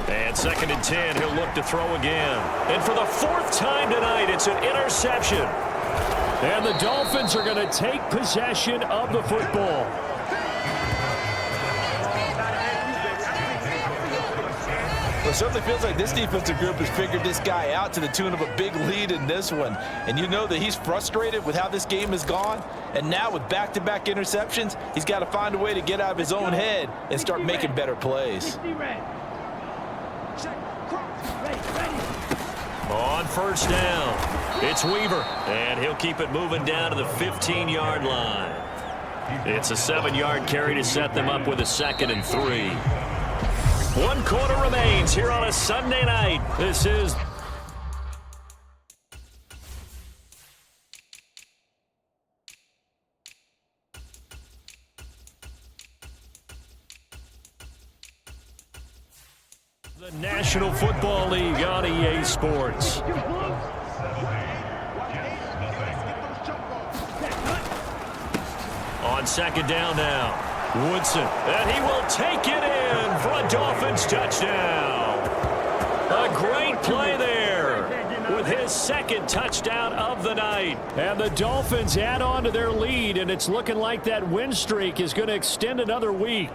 Speaker 2: And 2nd and 10, he'll look to throw again. And for the 4th time tonight, it's an interception.
Speaker 4: And the Dolphins are going to take possession of the football.
Speaker 3: Well, it certainly feels like this defensive group has figured this guy out to the tune of a big lead in this one. And you know that he's frustrated with how this game has gone. And now with back-to-back interceptions, he's got to find a way to get out of his own head and start making better plays.
Speaker 2: On first down, it's Weaver, and he'll keep it moving down to the 15-yard line. It's a 7-yard carry to set them up with a 2nd and 3. 1 quarter remains here on a Sunday night. This is the National Football League on EA Sports. On 2nd down now. Woodson, and he will take it in for a Dolphins touchdown. A great play there with his 2nd touchdown of the night.
Speaker 4: And the Dolphins add on to their lead, and it's looking like that win streak is going to extend another week.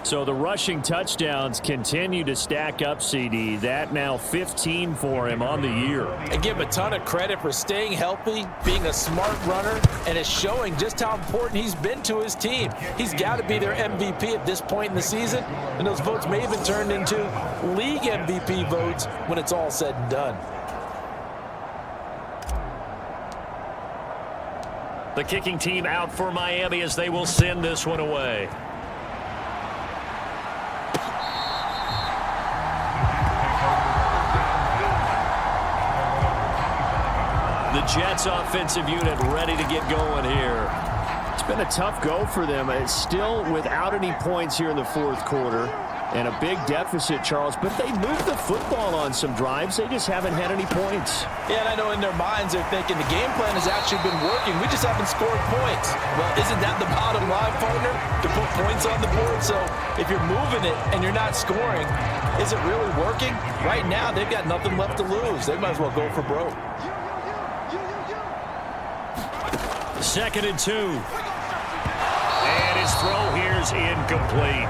Speaker 4: So the rushing touchdowns continue to stack up, CD. That now 15 for him on the year.
Speaker 3: And give him a ton of credit for staying healthy, being a smart runner, and it's showing just how important he's been to his team. He's got to be their MVP at this point in the season, and those votes may even turn into league MVP votes when it's all said and done.
Speaker 2: The kicking team out for Miami as they will send this one away. The Jets offensive unit ready to get going here.
Speaker 4: It's been a tough go for them. It's still without any points here in the 4th quarter and a big deficit, Charles. But they moved the football on some drives. They just haven't had any points.
Speaker 3: Yeah, and I know in their minds they're thinking the game plan has actually been working. We just haven't scored points. Well, isn't that the bottom line, partner? To put points on the board. So if you're moving it and you're not scoring, is it really working? Right now, they've got nothing left to lose. They might as well go for broke.
Speaker 2: 2nd and 2. And his throw here's incomplete.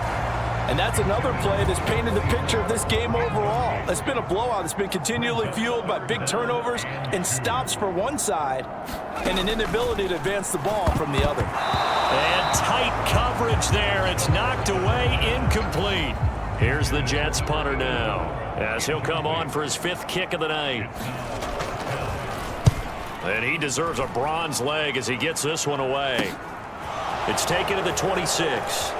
Speaker 3: And that's another play that's painted the picture of this game overall. It's been a blowout. It's been continually fueled by big turnovers and stops for one side and an inability to advance the ball from the other.
Speaker 2: And tight coverage there. It's knocked away, incomplete. Here's the Jets punter now as he'll come on for his 5th kick of the night. And he deserves a bronze leg as he gets this one away. It's taken to the 26.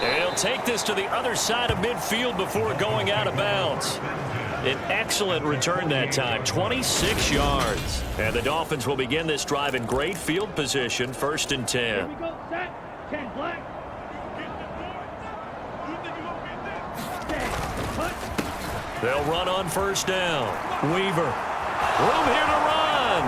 Speaker 2: And he'll take this to the other side of midfield before going out of bounds. An excellent return that time, 26 yards. And the Dolphins will begin this drive in great field position, 1st and 10.
Speaker 6: Here we go, set, 10 black.
Speaker 2: They'll run on first down. Weaver. Room here to run.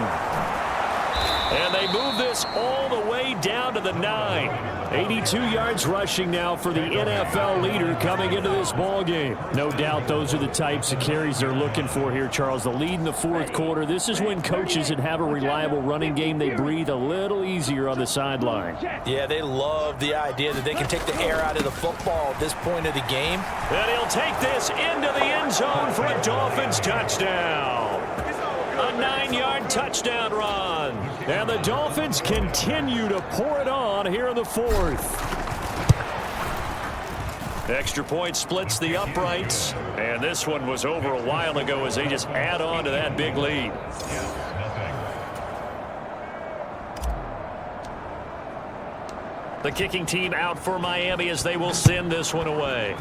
Speaker 2: And they move this all the way down to the 9.
Speaker 4: 82 yards rushing now for the NFL leader coming into this ball game. No doubt those are the types of carries they're looking for here, Charles. The lead in the 4th quarter. This is when coaches that have a reliable running game, they breathe a little easier on the sideline.
Speaker 3: Yeah, they love the idea that they can take the air out of the football at this point of the game.
Speaker 2: And he'll take this into the end zone for a Dolphins touchdown. A 9-yard touchdown run.
Speaker 4: And the Dolphins continue to pour it on here in the 4th.
Speaker 2: Extra point splits the uprights. And this one was over a while ago as they just add on to that big lead. The kicking team out for Miami as they will send this one away.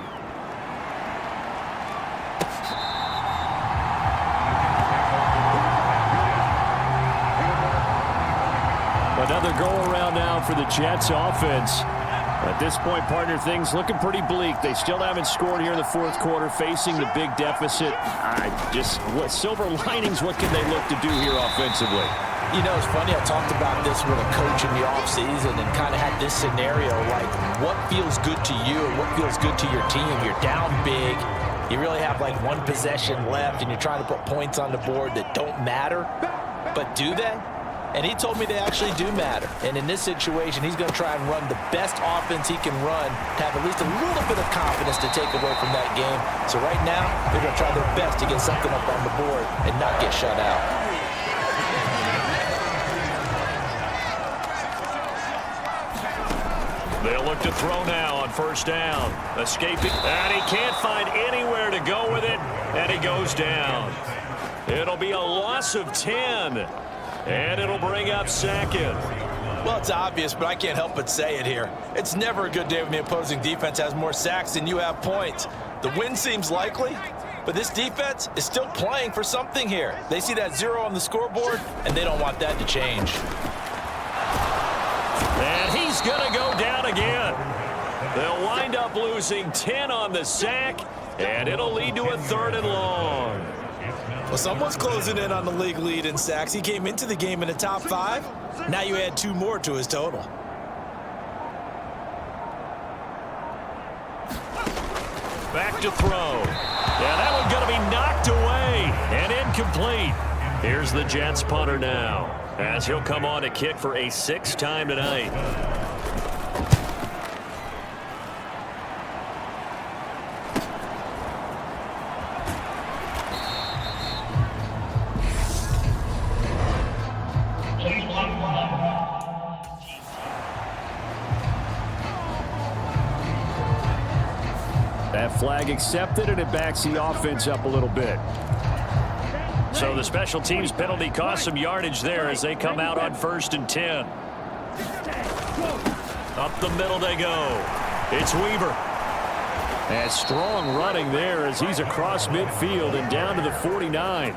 Speaker 4: Another go-around now for the Jets offense. At this point, partner, things looking pretty bleak. They still haven't scored here in the 4th quarter, facing the big deficit. What silver linings, what can they look to do here offensively?
Speaker 3: You know, it's funny, I talked about this with a coach in the offseason and kind of had this scenario, like what feels good to you and what feels good to your team. You're down big. You really have like one possession left and you're trying to put points on the board that don't matter. But do they? and he told me they actually do matter. And in this situation, he's going to try and run the best offense he can run to have at least a little bit of confidence to take away from that game. So right now, they're going to try their best to get something up on the board and not get shut out.
Speaker 2: They'll look to throw now on first down. Escaping, and he can't find anywhere to go with it, and he goes down. It'll be a loss of 10, and it'll bring up second.
Speaker 3: Well, it's obvious, but I can't help but say it here. It's never a good day when the opposing defense has more sacks than you have points. The win seems likely, but this defense is still playing for something here. They see that 0 on the scoreboard, and they don't want that to change.
Speaker 2: And he's going to go down again. They'll wind up losing 10 on the sack, and it'll lead to a 3rd and long.
Speaker 3: Well, someone's closing in on the league lead in sacks. He came into the game in the top 5. Now you add 2 more to his total.
Speaker 2: Back to throw. Yeah, that one's going to be knocked away and incomplete. Here's the Jets punter now, as he'll come on to kick for a 6th time tonight.
Speaker 4: That flag accepted, and it backs the offense up a little bit.
Speaker 2: So the special teams penalty cost some yardage there as they come out on 1st and 10. Up the middle they go. It's Weaver.
Speaker 4: And strong running there as he's across midfield and down to the 49.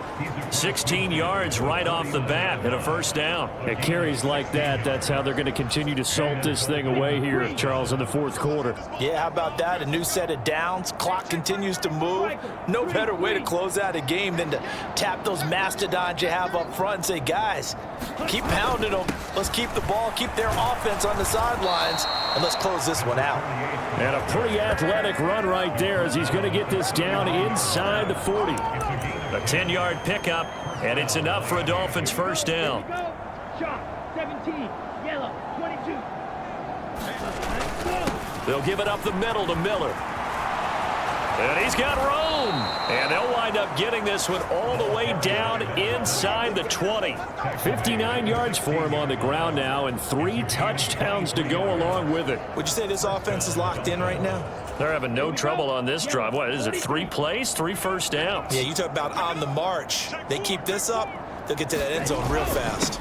Speaker 2: 16 yards right off the bat and a 1st down.
Speaker 4: It carries like that. That's how they're going to continue to salt this thing away here, Charles, in the 4th quarter.
Speaker 3: Yeah, how about that? A new set of downs. Clock continues to move. No better way to close out a game than to tap those mastodons you have up front and say, guys, keep pounding them. Let's keep the ball, keep their offense on the sidelines, and let's close this one out.
Speaker 4: And a pretty athletic run right there as he's going to get this down inside the 40.
Speaker 2: A 10-yard pickup, and it's enough for a Dolphins 1st down.
Speaker 6: Shot, 17, yellow, 22.
Speaker 2: They'll give it up the middle to Miller. And he's got room. And they'll wind up getting this one all the way down inside the 20.
Speaker 4: 59 yards for him on the ground now and 3 touchdowns to go along with it.
Speaker 3: Would you say this offense is locked in right now?
Speaker 2: They're having no trouble on this drive. What is it, 3 plays, 3 first downs?
Speaker 3: Yeah, you talk about on the march. They keep this up, they'll get to that end zone real fast.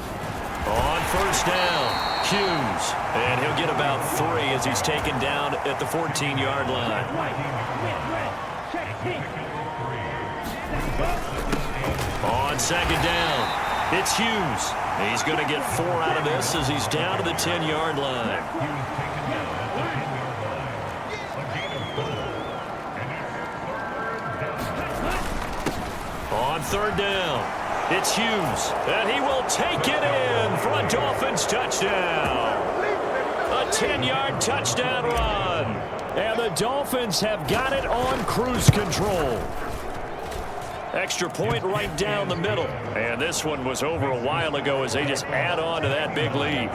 Speaker 2: On 1st down, Hughes. And he'll get about 3 as he's taken down at the 14-yard line. On 2nd down, it's Hughes. He's going to get 4 out of this as he's down to the 10-yard line. On 3rd down, it's Hughes, and he will take it in for a Dolphins touchdown. A 10-yard touchdown run.
Speaker 4: And the Dolphins have got it on cruise control.
Speaker 2: Extra point right down the middle. And this one was over a while ago as they just add on to that big lead.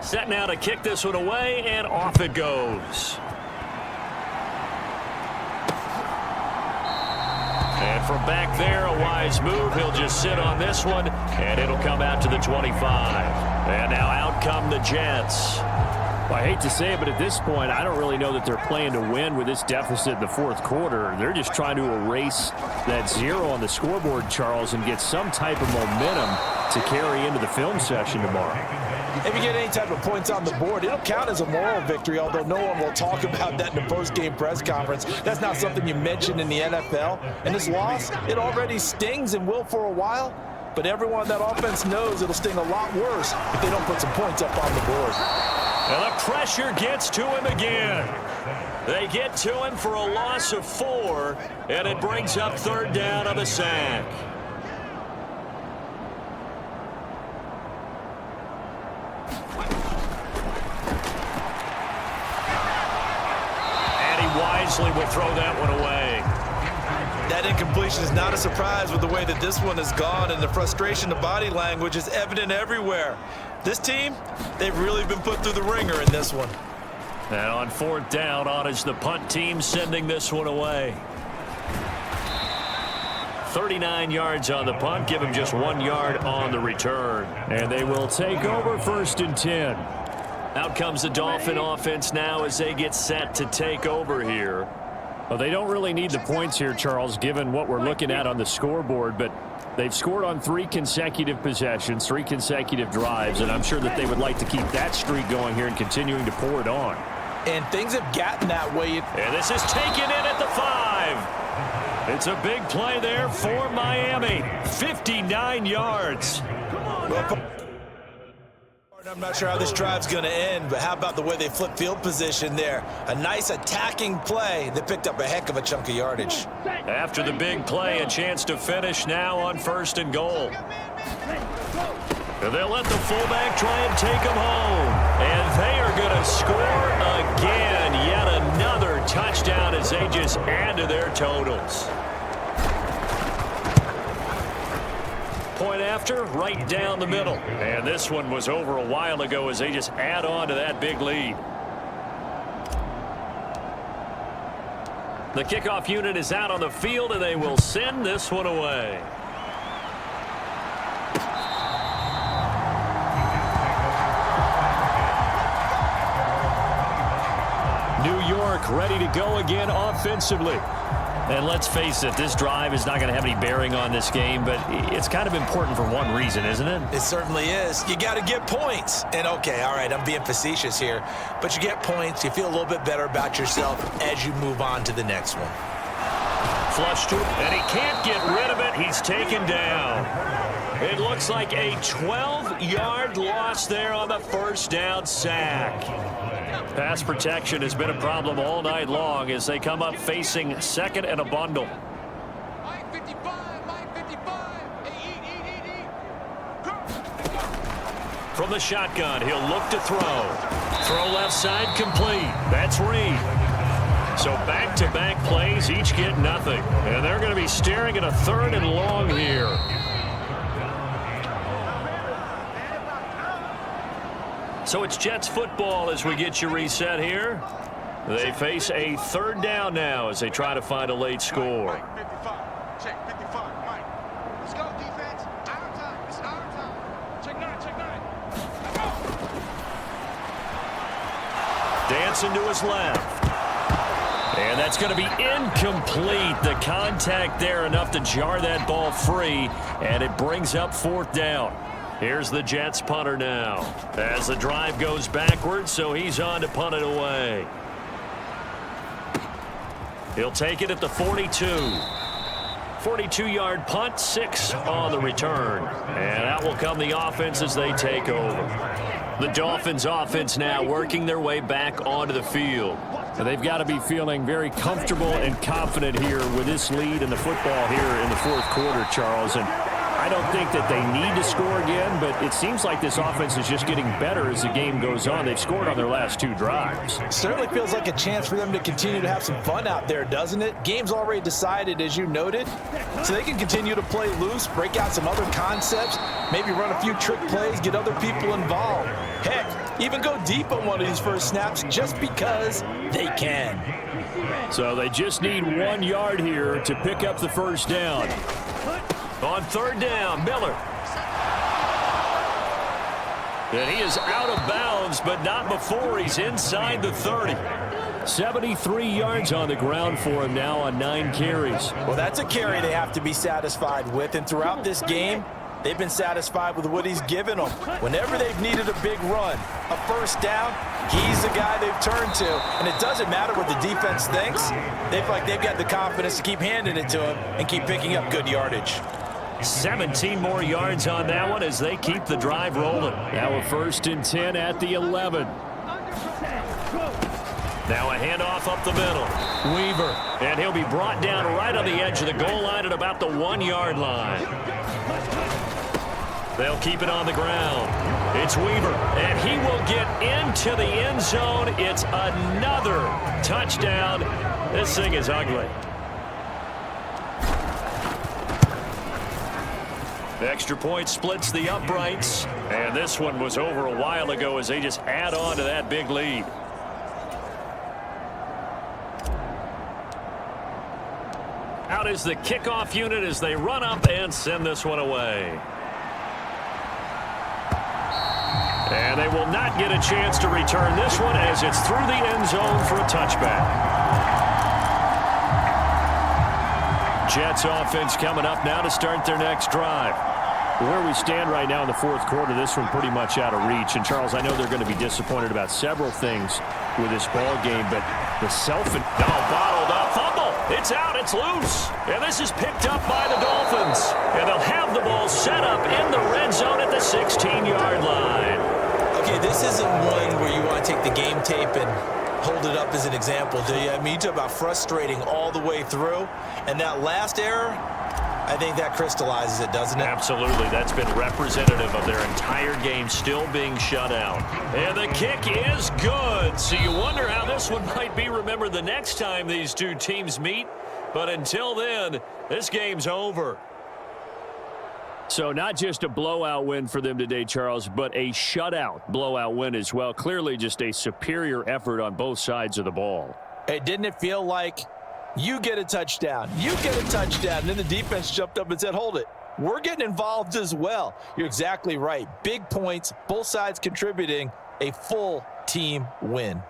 Speaker 2: Set now to kick this one away, and off it goes. And from back there, a wise move. He'll just sit on this one, and it'll come out to the 25. And now out come the Jets.
Speaker 4: Well, I hate to say it, but at this point, I don't really know that they're playing to win with this deficit in the 4th quarter. They're just trying to erase that 0 on the scoreboard, Charles, and get some type of momentum to carry into the film session tomorrow.
Speaker 3: If you get any type of points on the board, it'll count as a moral victory, although no one will talk about that in the post-game press conference. That's not something you mention in the NFL. And this loss, it already stings and will for a while, but everyone on that offense knows it'll sting a lot worse if they don't put some points up on the board.
Speaker 2: And the pressure gets to him again. They get to him for a loss of 4, and it brings up 3rd down on the sack. Beasley will throw that one away.
Speaker 3: That incompletion is not a surprise with the way that this one has gone, and the frustration, the body language is evident everywhere. This team, they've really been put through the ringer in this one.
Speaker 2: And on 4th down, on is the punt team sending this one away. 39 yards on the punt, give him just 1 yard on the return.
Speaker 4: And they will take over 1st and 10.
Speaker 2: Out comes the Dolphin offense now as they get set to take over here.
Speaker 4: Well, they don't really need the points here, Charles, given what we're looking at on the scoreboard, but they've scored on 3 consecutive possessions, 3 consecutive drives, and I'm sure that they would like to keep that streak going here and continuing to pour it on.
Speaker 3: And things have gotten that way.
Speaker 2: And this is taken in at the 5. It's a big play there for Miami. 59 yards.
Speaker 3: I'm not sure how this drive's going to end, but how about the way they flip field position there? A nice attacking play that picked up a heck of a chunk of yardage.
Speaker 2: After the big play, a chance to finish now on 1st and goal. And they'll let the fullback try and take him home. And they are going to score again. Yet another touchdown as they just add to their totals. Point after, right down the middle. And this one was over a while ago as they just add on to that big lead. The kickoff unit is out on the field, and they will send this one away.
Speaker 4: New York ready to go again offensively.
Speaker 2: And let's face it, this drive is not going to have any bearing on this game, but it's kind of important for one reason, isn't it?
Speaker 3: It certainly is. You got to get points. And, okay, all right, I'm being facetious here, but you get points, you feel a little bit better about yourself as you move on to the next one.
Speaker 2: Flush to it, and he can't get rid of it. He's taken down. It looks like a 12-yard loss there on the 1st down sack. Pass protection has been a problem all night long as they come up facing 2nd and a bundle. From the shotgun, he'll look to throw. Throw left side complete. That's Reed. So back-to-back plays, each get nothing. And they're going to be staring at a 3rd and long here. So it's Jets football as we get you reset here. They face a 3rd down now as they try to find a late score.
Speaker 7: Mike, 55. Check, 55. Mike. Let's go, defense. Our time. It's our time. Check 9, check 9.
Speaker 2: Dancing to his left. And that's going to be incomplete. The contact there enough to jar that ball free, and it brings up 4th down. Here's the Jets punter now as the drive goes backwards, so he's on to punt it away. He'll take it at the 42. 42-yard punt, 6 on the return. And out will come the offense as they take over. The Dolphins offense now working their way back onto the field.
Speaker 4: They've got to be feeling very comfortable and confident here with this lead in the football here in the 4th quarter, Charles. And I don't think that they need to score again, but it seems like this offense is just getting better as the game goes on. They've scored on their last 2 drives.
Speaker 3: Certainly feels like a chance for them to continue to have some fun out there, doesn't it? Game's already decided, as you noted, so they can continue to play loose, break out some other concepts, maybe run a few trick plays, get other people involved. Heck, even go deep on one of these first snaps just because they can.
Speaker 4: So they just need 1 yard here to pick up the 1st down.
Speaker 2: On 3rd down, Miller. And he is out of bounds, but not before he's inside the 30.
Speaker 4: 73 yards on the ground for him now on 9 carries.
Speaker 3: Well, that's a carry they have to be satisfied with, and throughout this game, they've been satisfied with what he's given them. Whenever they've needed a big run, a 1st down, he's the guy they've turned to. And it doesn't matter what the defense thinks. They feel like they've got the confidence to keep handing it to him and keep picking up good yardage.
Speaker 2: 17 more yards on that one as they keep the drive rolling.
Speaker 4: Now a 1st and 10 at the 11.
Speaker 2: Now a handoff up the middle. Weaver. And he'll be brought down right on the edge of the goal line at about the 1 yard line. They'll keep it on the ground. It's Weaver, and he will get into the end zone. It's another touchdown This thing is ugly. The extra point splits the uprights. And this one was over a while ago as they just add on to that big lead. Out is the kickoff unit as they run up and send this one away. And they will not get a chance to return this one as it's through the end zone for a touchback. Jets offense coming up now to start their next drive. Where we stand right now in the fourth quarter, this one pretty much out of reach. And, Charles, I know they're going to be disappointed about several things with this ball game, but the bottled up fumble. It's out. It's loose. And this is picked up by the Dolphins. And they'll have the ball set up in the red zone at the 16-yard line.
Speaker 3: Okay, this isn't one where you want to take the game tape and hold it up as an example, do you? I mean, you talk about frustrating all the way through. And that last error, I think that crystallizes it, doesn't it?
Speaker 2: Absolutely. That's been representative of their entire game still being shut out. And the kick is good. So you wonder how this one might be remembered the next time these two teams meet. But until then, this game's over.
Speaker 4: So not just a blowout win for them today, Charles, but a shutout blowout win as well. Clearly just a superior effort on both sides of the ball.
Speaker 3: Hey, didn't it feel like you get a touchdown, you get a touchdown, and then the defense jumped up and said, hold it, we're getting involved as well. You're exactly right. Big points, both sides contributing, a full team win.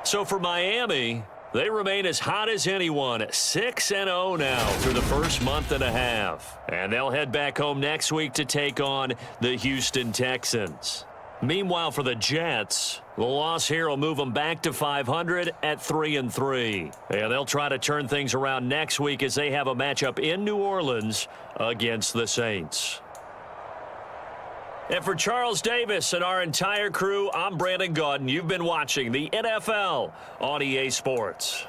Speaker 2: So for Miami, they remain as hot as anyone, 6-0 now through the first month and a half. And they'll head back home next week to take on the Houston Texans. Meanwhile, for the Jets, the loss here will move them back to 500 at 3-3. And they'll try to turn things around next week as they have a matchup in New Orleans against the Saints. And for Charles Davis and our entire crew, I'm Brandon Gaudin. You've been watching the NFL on EA Sports.